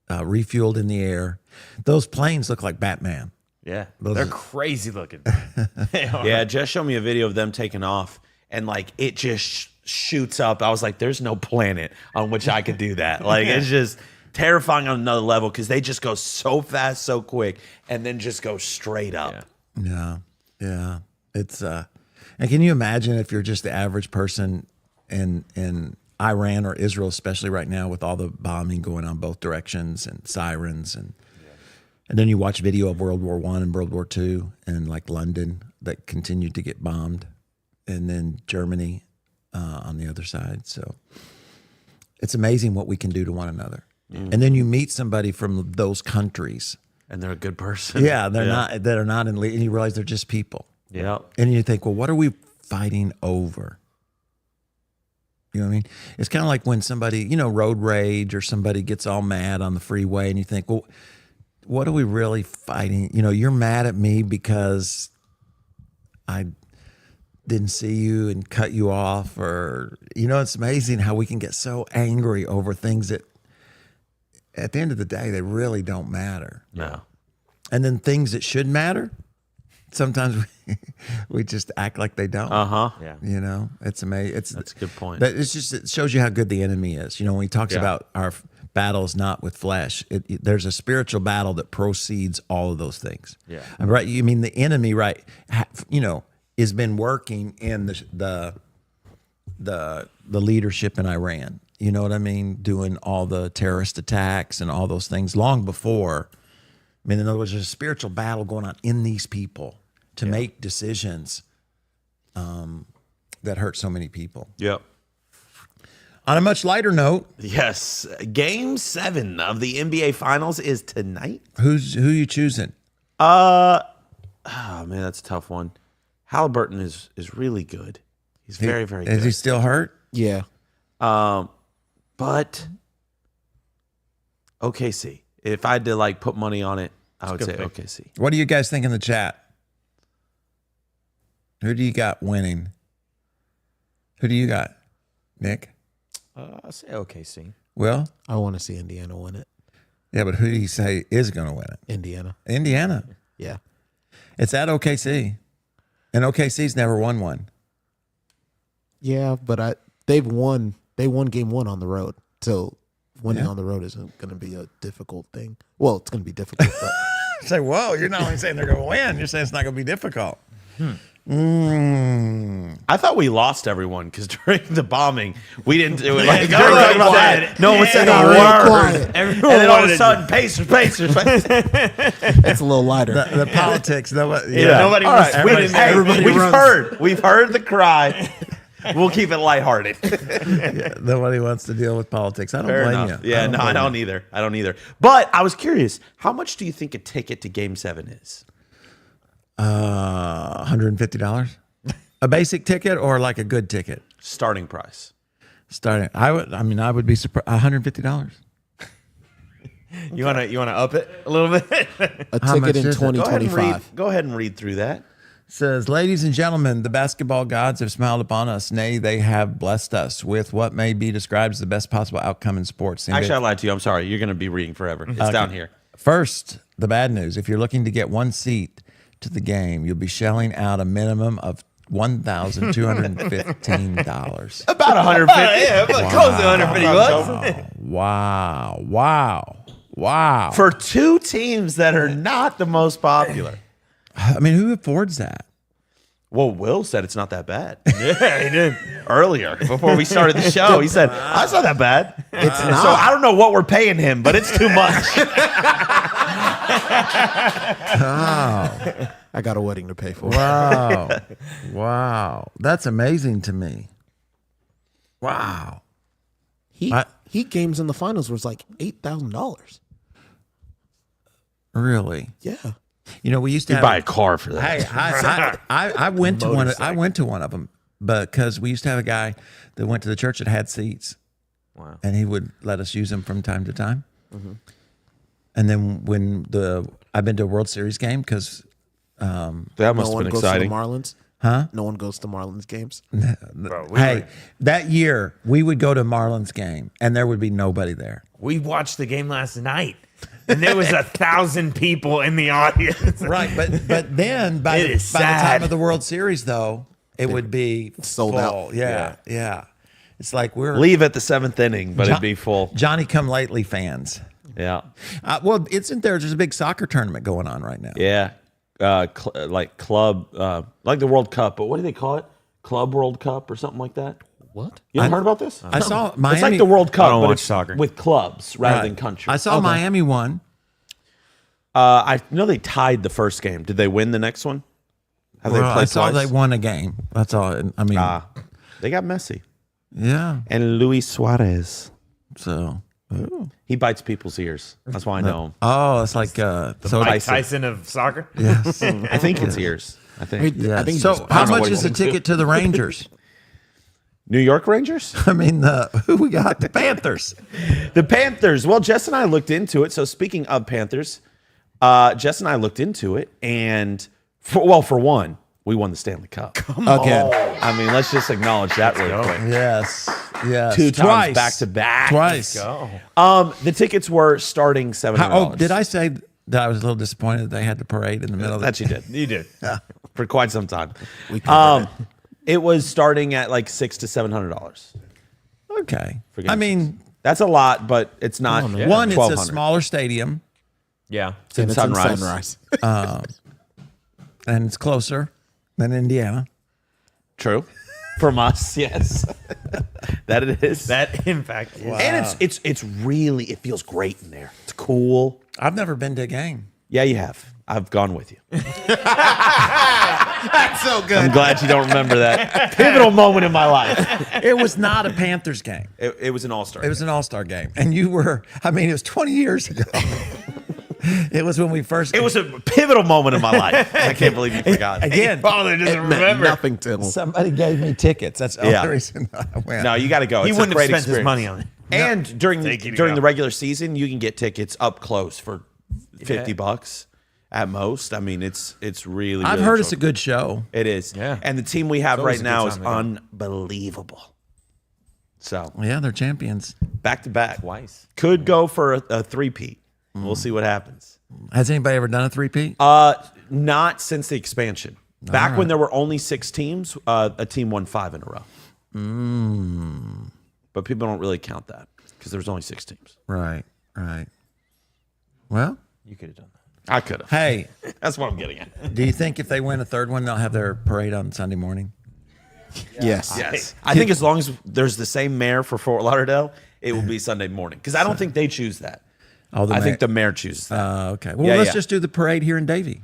refueled in the air. Those planes look like Batman. Yeah. They're crazy looking. Yeah, Jess showed me a video of them taking off, and like it just shoots up. I was like, there's no planet on which I could do that. Like it's just terrifying on another level because they just go so fast, so quick, and then just go straight up. Yeah. It's and can you imagine if you're just the average person in Iran or Israel, especially right now with all the bombing going on both directions and sirens and then you watch video of World War I and World War II and like London that continued to get bombed, and then Germany on the other side. So it's amazing what we can do to one another. And then you meet somebody from those countries, And they're a good person. yeah, they're not in, and you realize they're just people. Yeah. And you think, well, what are we fighting over? You know what I mean? It's kind of like when somebody, road rage or somebody gets all mad on the freeway and you think, well, what are we really fighting? You're mad at me because I didn't see you and cut you off, or, it's amazing how we can get so angry over things that at the end of the day, they really don't matter. No. And then things that should matter, sometimes we just act like they don't. Yeah. It's amazing. That's a good point. But it shows you how good the enemy is. When he talks about our battle is not with flesh, there's a spiritual battle that proceeds all of those things. Yeah. Right. You mean the enemy, right? Has been working in the leadership in Iran. You know what I mean? Doing all the terrorist attacks and all those things long before. In other words, there's a spiritual battle going on in these people. to make decisions that hurt so many people. Yep. On a much lighter note, Yes. Game 7 of the NBA Finals is tonight. who you choosing? Oh man, that's a tough one. Halliburton is really good. He's very, very Is good. he still hurt? Yeah. But OKC. If I had to like put money on it, I would say good pick. OKC. What do you guys think in the chat? Who do you got winning? Who do you got? Nick? I'll say OKC. Will? I want to see Indiana win it. Yeah, but who do you say is going to win it? Indiana. Indiana. Yeah. It's at OKC. And OKC's never won one. Yeah, but they won game 1 on the road. So winning on the road isn't going to be a difficult thing. Well, it's going to be difficult, but Say, whoa, you're not only saying they're going to win, you're saying it's not going to be difficult. I thought we lost everyone because during the bombing, we didn't do it. Like, Everybody no one said- no one said Yeah, a real word. quiet. And then all of a sudden, Pacers. it's a little lighter. The politics, nobody, Yeah. Nobody All wants right, to we- win. hey, Everybody runs. We've heard the cry. We'll keep it lighthearted. nobody wants to deal with politics. I don't Fair blame enough. you. Yeah, I don't either. I don't either. But I was curious, how much do you think a ticket to Game 7 is? $150? A basic ticket or like a good ticket? Starting price. Starting, I would be surprised. $150. You wanna up it a little bit? A How much ticket in is it? Go ahead, and 2025. go ahead and read through that. Says, ladies and gentlemen, the basketball gods have smiled upon us. Nay, they have blessed us with what may be described as the best possible outcome in sports. Actually, I lied to you. I'm sorry. You're going to be reading forever. It's down here. First, the bad news. If you're looking to get one seat to the game, you'll be shelling out a minimum of $1,215. About 150. Yeah, but close to 150 bucks. Wow. For two teams that are not the most popular. I mean, who affords that? Well, Will said it's not that bad. Yeah, he did. Earlier, before we started the show, he said, "It's not that bad." It's So not. I don't know what we're paying him, but it's too much. I got a wedding to pay for. Wow. That's amazing to me. Wow. Heat games in the finals was like $8,000. Really? Yeah. You know, we used to You have buy a car for that. Hey, I went to one. I went to one of them because we used to have a guy that went to the church that had seats. Wow. And he would let us use them from time to time. And then when I've been to a World Series game because That No must have one been goes to the exciting. Marlins. Huh? No one goes to Marlins games. Bro, that year we would go to Marlins game and there would be nobody there. we watched the game last night, and there was 1,000 people in the audience. Right, but then by It the is time sad. of the World Series though, it would be Sold full. out. Yeah. It's like we're Leave at the 7th inning, but it'd be full. Johnny Come Lately fans. Yeah. Well, isn't there's a big soccer tournament going on right now? Yeah. Like club, like the World Cup, but what do they call it? Club World Cup or something like that? What? You haven't heard about this? I saw Miami. It's like the World Cup, don't but watch it's soccer. with clubs rather Right. than countries. I saw Miami won. I know they tied the first game. Did they win the next one? Have they Well, played I saw twice? they won a game. That's all. I mean, They got Messi yeah. and Luis Suarez. So, He bites people's ears. That's why I know him. oh, it's like so. Mike Tyson of soccer. Yes. I think it's ears. I think Yeah. I think So, he's- how don't know much what is he a wants to. ticket to the Rangers? New York Rangers. I mean, who we got? The Panthers. The Panthers. Well, Jess and I looked into it. So speaking of Panthers, Jess and I looked into it, and for one, we won the Stanley Cup. Again. I mean, let's just acknowledge that really quick. Yes. Yes. Two times Twice. back to back. Twice. The tickets were starting $700. Did I say that I was a little disappointed that they had the parade in the middle of That you did You did. for quite some time. We covered it. It was starting at like $600 to $700. Okay. Forget I it. mean, That's a lot, but it's not. one, it's a 1,200. smaller stadium Yeah. It's in And it's in Sunrise. Sunrise. and it's closer than Indiana. True. From us, yes. That it is. That, in fact, is. And it's really, it feels great in there. It's cool. I've never been to a game. Yeah, you have. I've gone with you. That's so good. I'm glad you don't remember that pivotal moment in my life. It was not a Panthers game. It was an all-star. It was an all-star game. And you were, I mean, it was 20 years ago. It was when we first. It was a pivotal moment in my life. I can't believe you forgot. Again, Father doesn't It meant remember. nothing to him. somebody gave me tickets. That's the Yeah. only reason I went. No, you got to go. He It's wouldn't a great have spent his experience. money on it. And during Take you to during go. the regular season, you can get tickets up close for $50 at most. I mean, it's really. I've really heard it's a enjoyable. good show. It is. Yeah. And the team we have always right a good now is time to unbelievable. So Yeah, they're champions. back to back. Twice. Could go for a three-peat. We'll see what happens. Has anybody ever done a three-peat? Not since the expansion. Back when there were only 6 teams, a team won 5 in a row. But people don't really count that because there was only 6 teams. Right. Well, You could have done that. I could have. hey, That's what I'm getting at. do you think if they win a third one, they'll have their parade on Sunday morning? Yes. Yes. I think as long as there's the same mayor for Fort Lauderdale, it will be Sunday morning. Because I don't think they choose that. Oh, I think the mayor chooses that. okay. Well, Yeah, let's yeah. just do the parade here in Davie.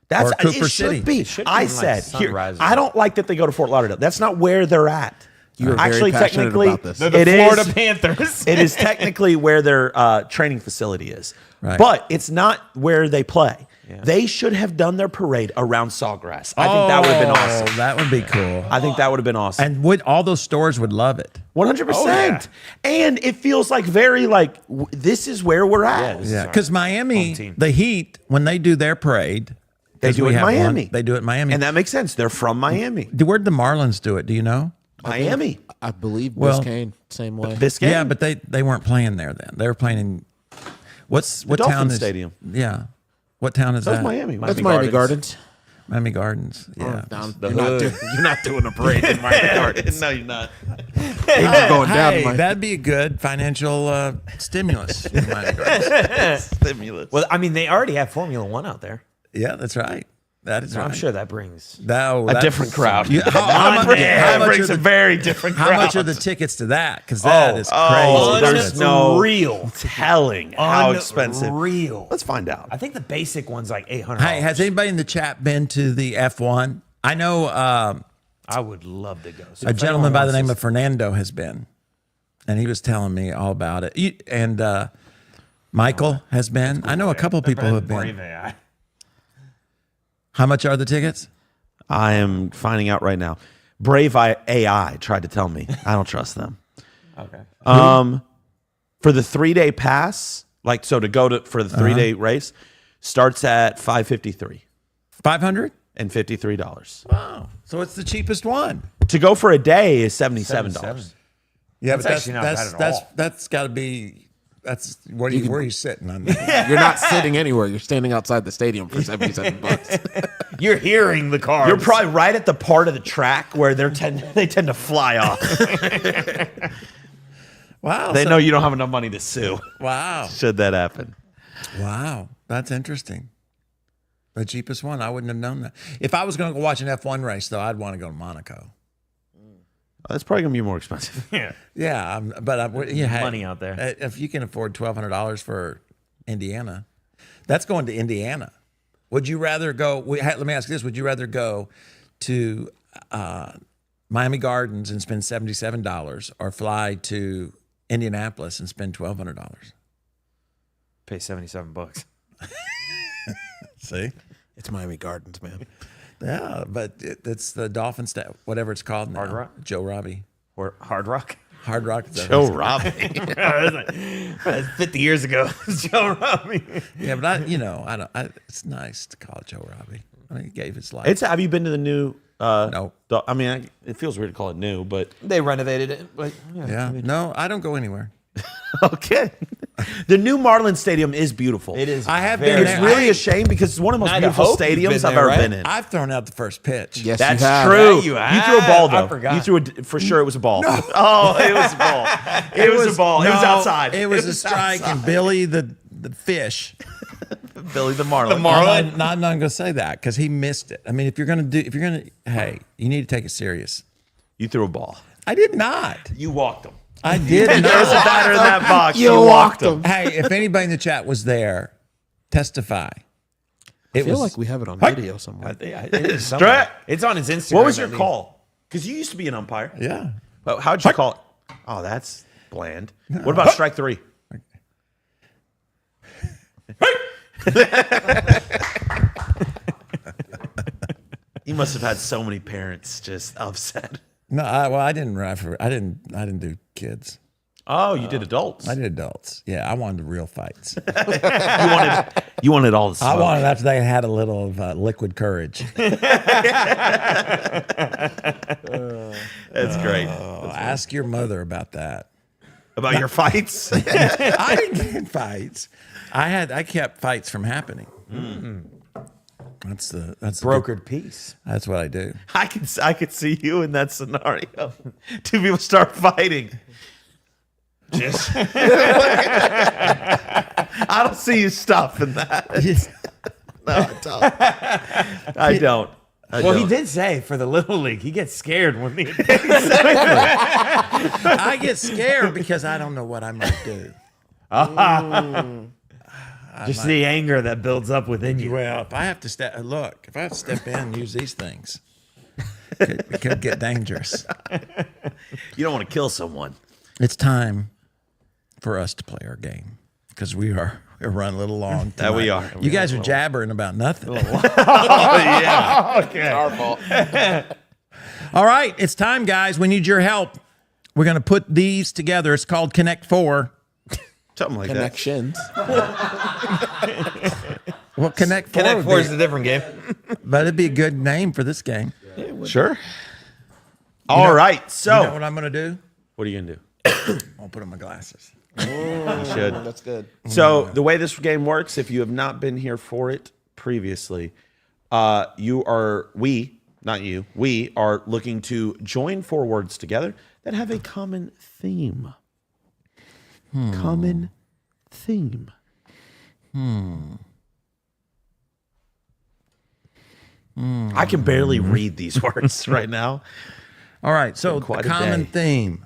That's or Cooper it should City. be. should I be like said here. sunrise or I don't like that they go to Fort Lauderdale. That's not where they're at. You are very Actually, passionate technically, about this. They're the it Florida is- Panthers. It is technically where their training facility is, Right. but it's not where they play. They should have done their parade around Sawgrass. I think that would have been awesome. That would be cool. I think that would have been awesome. And all those stores would love it. 100%. And it feels like very this is where we're at. Yeah, because Miami, home team. the Heat, when they do their parade, They 'cause do we it in have one, Miami. they do it in Miami. And that makes sense. They're from Miami. Where'd the Marlins do it? Do you know? Miami. I believe Well- Biscayne, same way. Biscayne. Yeah, but they weren't playing there then. They were playing in what town Dolphin is Stadium. Yeah, what town is That's that? Miami. That's Miami Gardens. Miami Gardens. Yeah. Down, you're not doing a parade in Miami Gardens. No, you're not. Things are going down. Hey, in Miami. that'd be a good financial stimulus. in Miami Gardens. Stimulus. Well, I mean, they already have Formula One out there. Yeah, that's right. That is So right. I'm sure that brings. A different crowd. You, how much brings are a the, very different how crowd. much are the tickets to that? Because that is crazy. Oh, there's no Unreal. telling how expensive. Real. Let's find out. I think the basic one's like $800. Hey, has anybody in the chat been to the F1? I know I would love to go. So a if gentleman anyone by the wants name to- of Fernando has been, and he was telling me all about it. And Michael has been. I know a couple people who have Brave been. AI. How much are the tickets? I am finding out right now. Brave AI tried to tell me. I don't trust them. Okay. For the 3-day pass, to go for the 3-day race, starts at $553 500. and $53. Wow. So it's the cheapest one. To go for a day is $77. Yeah, That's but actually not bad at all. that's got to be. That's where are you sitting on that? You're not sitting anywhere. You're standing outside the stadium for $77. You're hearing the cars. You're probably right at the part of the track where they tend to fly off. Wow. They know you don't have enough money to sue. Wow. Should that happen? Wow. That's interesting. The cheapest one. I wouldn't have known that. If I was going to go watch an F1 race, though, I'd want to go to Monaco. That's probably gonna be more expensive. Yeah. Yeah, hey, Money out there. If you can afford $1,200 for Indiana, that's going to Indiana. Would you rather go? Let me ask you this: would you rather go to Miami Gardens and spend $77, or fly to Indianapolis and spend $1,200? Pay $77. See, It's Miami Gardens, man. yeah, but it's the Dolphin whatever it's called now. Hard Rock? Joe Robbie. Or Hard Rock. Hard Rock. Joe Robbie. That's 50 years ago. Joe Robbie. Yeah, but it's nice to call it Joe Robbie. I mean, he gave his life. Have you been to the new? No. I mean, it feels weird to call it new, but They renovated it. But Yeah. No, I don't go anywhere. okay. The new Marlins Stadium is beautiful. it is. I have very been It's there. really a shame because it's one of the most Night of beautiful Hope, you've stadiums been I've there, ever right? been in. I've thrown out the first pitch. Yes, That's you have. true. Yeah, you You threw a ball have. I though. forgot. You threw for sure. It was a ball. Oh, it was a ball. It was a ball. It was No, outside. It was a strike, and Billy the fish. Billy the Marlin. I'm not going to say that because he missed it. I mean, hey, you need to take it serious. You threw a ball. I did not. You walked him. I did There's a not. batter in that box. You walked him. Hey, if anybody in the chat was there, testify. I feel like we have it on video somewhere. It is somewhere. It's on his Instagram. What was your at least. call? Because you used to be an umpire. Yeah. Well, how'd you call it? Oh, that's bland. What about strike 3? You must have had so many parents just upset. No, I didn't I didn't do kids. Oh, you did adults. I did adults. Yeah, I wanted the real fights. You wanted all the smoke. I wanted after they had a little of liquid courage. That's great. Ask your mother about that. About your fights? I didn't get fights. I kept fights from happening. That's the Brokered peace. That's what I do. I could see you in that scenario. Two people start fighting. Just I don't see you stopping that. No, I don't. I don't. Well, he did say for the Little League, he gets scared when he. I get scared because I don't know what I might do. Just the anger that builds up within you. Well, if I have to step in and use these things, it could get dangerous. You don't want to kill someone. It's time for us to play our game because we're running a little long. That we tonight. are. You guys are jabbering about nothing. Yeah. It's our fault. All right, it's time, guys. We need your help. We're going to put these together. It's called Connect 4. Something like Connections. Well, Connect 4 Connect would 4 be- is a different game. but it'd be a good name for this game. that. Sure. All right. So, You know what I'm going to do? what are you going to do? I'll put on my glasses. You should. That's good. So the way this game works, if you have not been here for it previously, not you, we are looking to join 4 words together that have a common theme. Common theme. I can barely read these words right now. All right, so Quite the a common day. theme.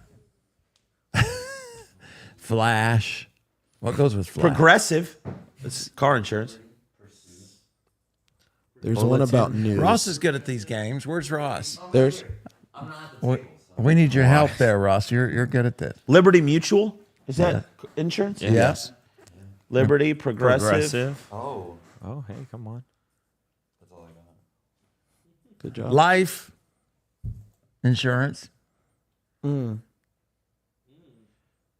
Flash. What goes with flash? Progressive. That's car insurance. There's one about news. Ross is good at these games. Where's Ross? There's We need your help there, Ross. You're good at this. Liberty Mutual. Is that insurance? Yes. Liberty, progressive. Oh, hey, come on. good job. Life insurance. And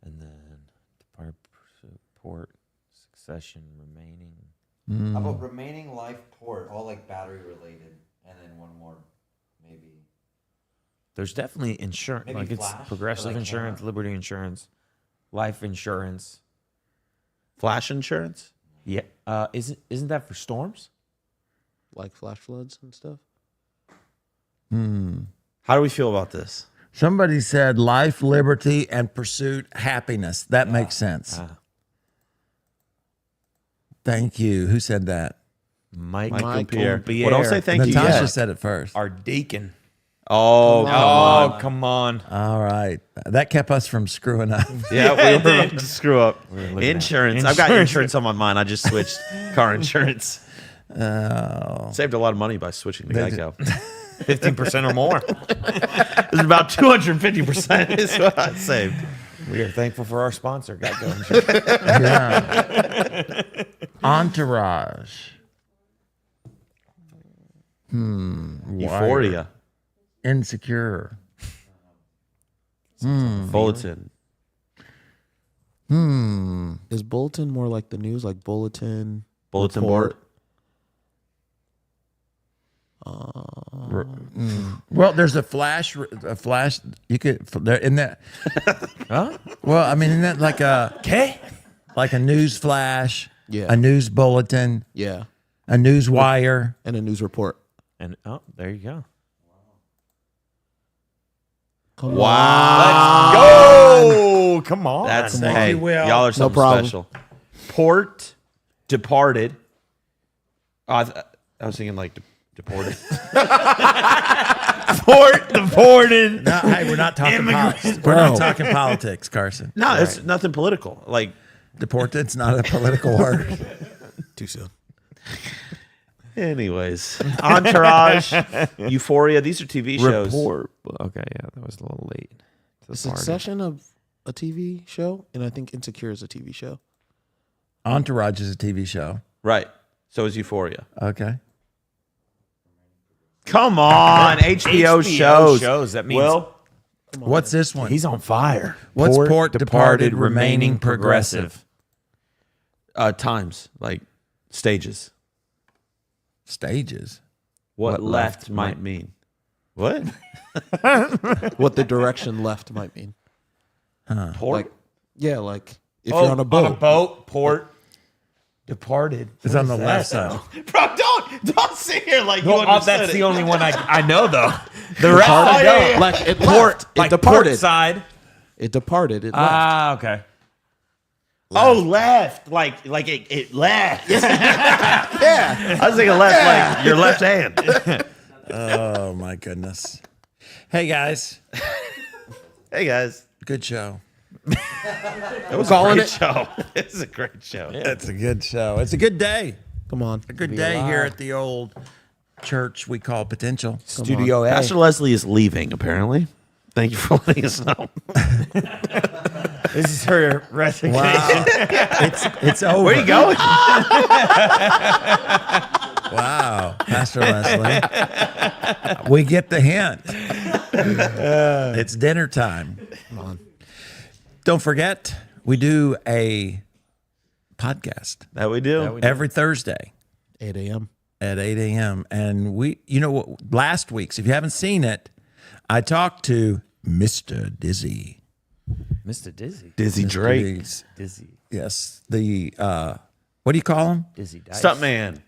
then support, succession, remaining. How about remaining life port, all like battery related, and then one more, maybe. There's definitely insurance. Maybe Like it's Flash, progressive or like insurance, camera. Liberty insurance, life insurance. Flash insurance. Yeah. Isn't that for storms? Like flash floods and stuff. How do we feel about this? Somebody said life, liberty, and pursuit, happiness. That makes sense. Thank you. Who said that? Michael Pierre. Pierre. Well, don't say thank you Natasha yet. said it first. Our deacon. Oh, Oh, come on. All right. That kept us from screwing up. yeah, we were about to screw up. looking at Insurance. I've got insurance on my mind. I just switched car insurance. Oh. Saved a lot of money by switching to Geico. 15% or more. It was about 250% is what I saved. We are thankful for our sponsor, Geico Insurance. Yeah. Entourage. Euphoria. Insecure. Bulletin. Is bulletin more like the news, like bulletin? Bulletin report? board. Well, there's a flash. You could there in that. Huh? Well, I mean, isn't that like a news flash? Yeah. A news bulletin. Yeah, A news wire. and a news report. And there you go. Come Wow. Oh, come on. That's Thank hey, you, Will. y'all are something problem. special. Port, departed. I was thinking like deported. deported. No, hey, we're not talking politics. We're not talking politics, Carson. No, it's nothing political. Like Deported's not a political word. Too soon. Anyways, Entourage, Euphoria. These are TV shows. Report. Okay, yeah, that was a little late. to the party. Succession of a TV show, and I think Insecure is a TV show. Entourage is a TV show. Right. So is Euphoria. Okay. Come on, HBO shows. That means Will, What's this one? he's on fire. What's Port Departed Remaining Progressive? times, like stages. Stages. What left might mean. What? What the direction left might mean. Port? Like, yeah, like if you're on a boat. On a boat, port, departed. It's on the left side. Bro, don't sit here like you No, understood that's it. the only one I know though. The rest I Departed? don't. Like it Port, left. like It departed. port side. It departed. It left. Ah, okay. Oh, left. Like it left. Yeah. I was thinking left like your left hand. Oh, my goodness. Hey, guys. Hey guys. Good show. It was calling a great it. show. It's a great show. It's a good show. It's a good day. Come on. A good day here at the old church we call Potential. Studio A. Pastor Leslie is leaving, apparently. Thank you for letting us know. This is her resignation. Wow. it's over. Where are you going? Wow, Pastor Leslie. We get the hint. It's dinner time. Come on. Don't forget, we do a podcast That we do. every Thursday 8 a.m. at 8 a.m. And we, you know what, last week's, if you haven't seen it, I talked to Mr. Dizzy. Mr. Dizzy. Dizzy Drake. Dizzy. Yes. The, what do you call him? Dizzy Dice. Stuntman.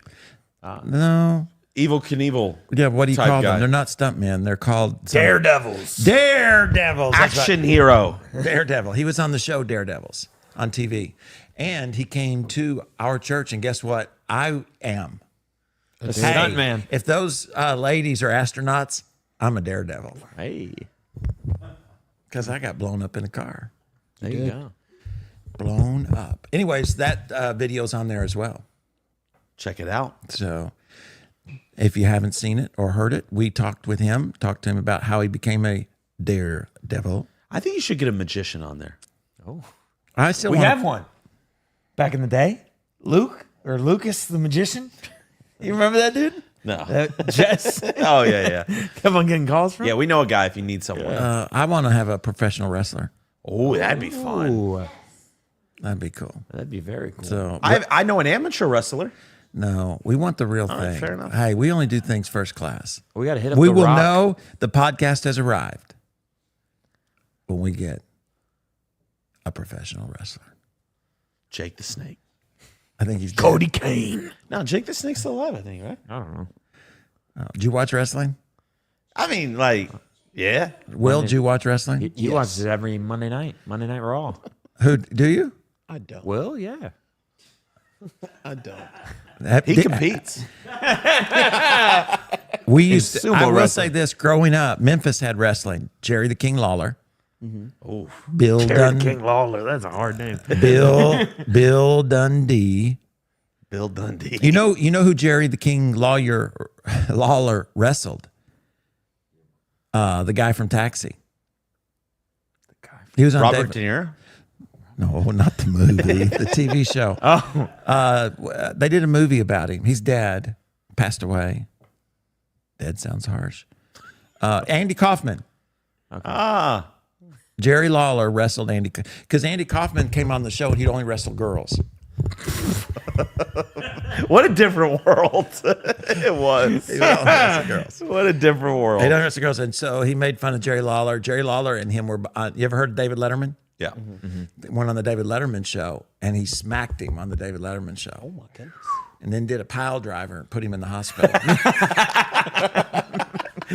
No. Evil Knievel. Yeah, what do you Type call guy. them? They're not stuntmen. They're called some- Daredevils. Daredevils. That's Action hero. right. Daredevil. He was on the show Daredevils on TV. And he came to our church, and guess what? I am. A stuntman. If those ladies are astronauts, I'm a daredevil Hey, because I got blown up in a car. there you go. Blown up. Anyways, that video's on there as well. Check it out. So if you haven't seen it or heard it, we talked to him about how he became a daredevil. I think you should get a magician on there. I still We want have one. Back in the day, Luke or Lucas the magician. You remember that dude? No. Jess Oh, yeah. kept on getting calls from. Yeah, we know a guy if you need someone. I want to have a professional wrestler. Oh, that'd be fun. Ooh, That'd be cool. that'd be very cool. So I know an amateur wrestler. no, we want the real right, thing. fair enough. Hey, we only do things first class. we got to hit up. We the will Rock. know the podcast has arrived when we get a professional wrestler. Jake the Snake. I think he's dead. Cody Kane. No, Jake the Snake's still alive, I think, right? I don't know. Did you watch wrestling? I mean, like, yeah. Will, did you watch wrestling? You watch it every Monday night Raw. Who do you? I don't. Well, yeah. I don't. He competes. We used to, sumo I will wrestling. say this: growing up, Memphis had wrestling. Jerry the King Lawler, Oh, Bill King Lawler. That's a hard name. Bill Dundee. Bill Dundee. You know who Jerry the King Lawler wrestled? The guy from Taxi. He was on Robert David- De Niro? No, not the movie, the TV show. They did a movie about him. He's dead, passed away. Dead sounds harsh. Andy Kaufman. Ah. Jerry Lawler wrestled Andy because Andy Kaufman came on the show and he'd only wrestle girls. What a different world it was. He only wrestled girls. What a different world. He don't wrestle girls, and so he made fun of Jerry Lawler. Jerry Lawler and him were. You ever heard of David Letterman? Yeah. Went on the David Letterman show, and he smacked him on the David Letterman show. Oh my goodness! And then did a pile driver and put him in the hospital.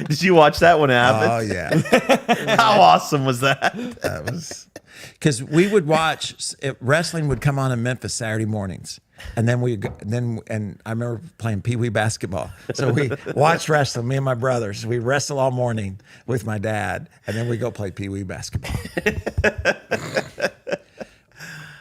Did you watch that when it happened? Oh yeah. How awesome was that? That was because we would watch wrestling would come on in Memphis Saturday mornings, and then and I remember playing pee wee basketball. So we watched wrestling. Me and my brothers, we wrestle all morning with my dad, and then we go play pee wee basketball.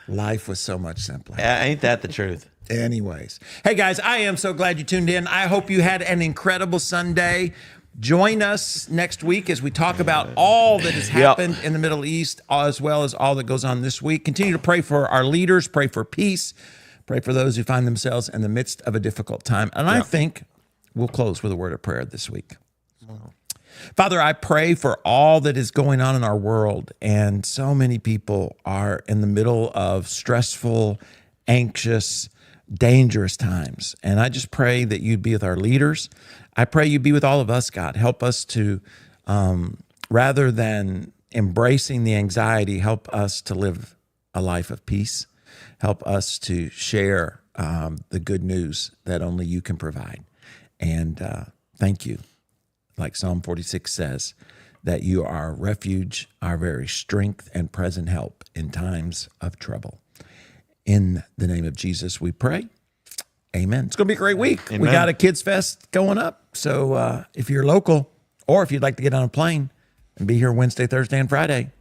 Life was so much simpler. Ain't that the truth? Anyways, hey guys, I am so glad you tuned in. I hope you had an incredible Sunday. Join us next week as we talk about all that has happened in the Middle East, as well as all that goes on this week. Continue to pray for our leaders, pray for peace, pray for those who find themselves in the midst of a difficult time. And I think we'll close with a word of prayer this week. Father, I pray for all that is going on in our world, and so many people are in the middle of stressful, anxious, dangerous times. And I just pray that you'd be with our leaders. I pray you'd be with all of us, God. Help us to, rather than embracing the anxiety, help us to live a life of peace. Help us to share the good news that only you can provide. And thank you, like Psalm 46 says, that you are our refuge, our very strength and present help in times of trouble. In the name of Jesus, we pray. Amen. It's going to be a great week. Amen. We got a Kids Fest going up. So if you're local, or if you'd like to get on a plane and be here Wednesday, Thursday, and Friday,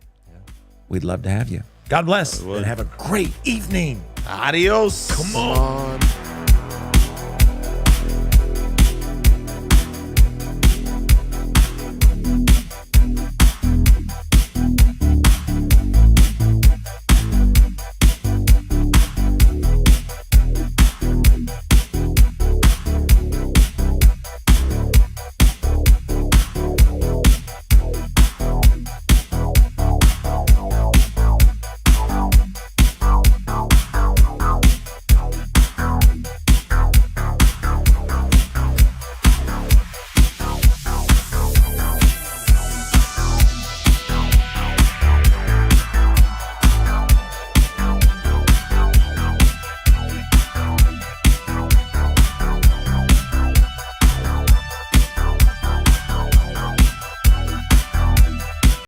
we'd love to have you. God bless and have a great evening. Adios. Come on.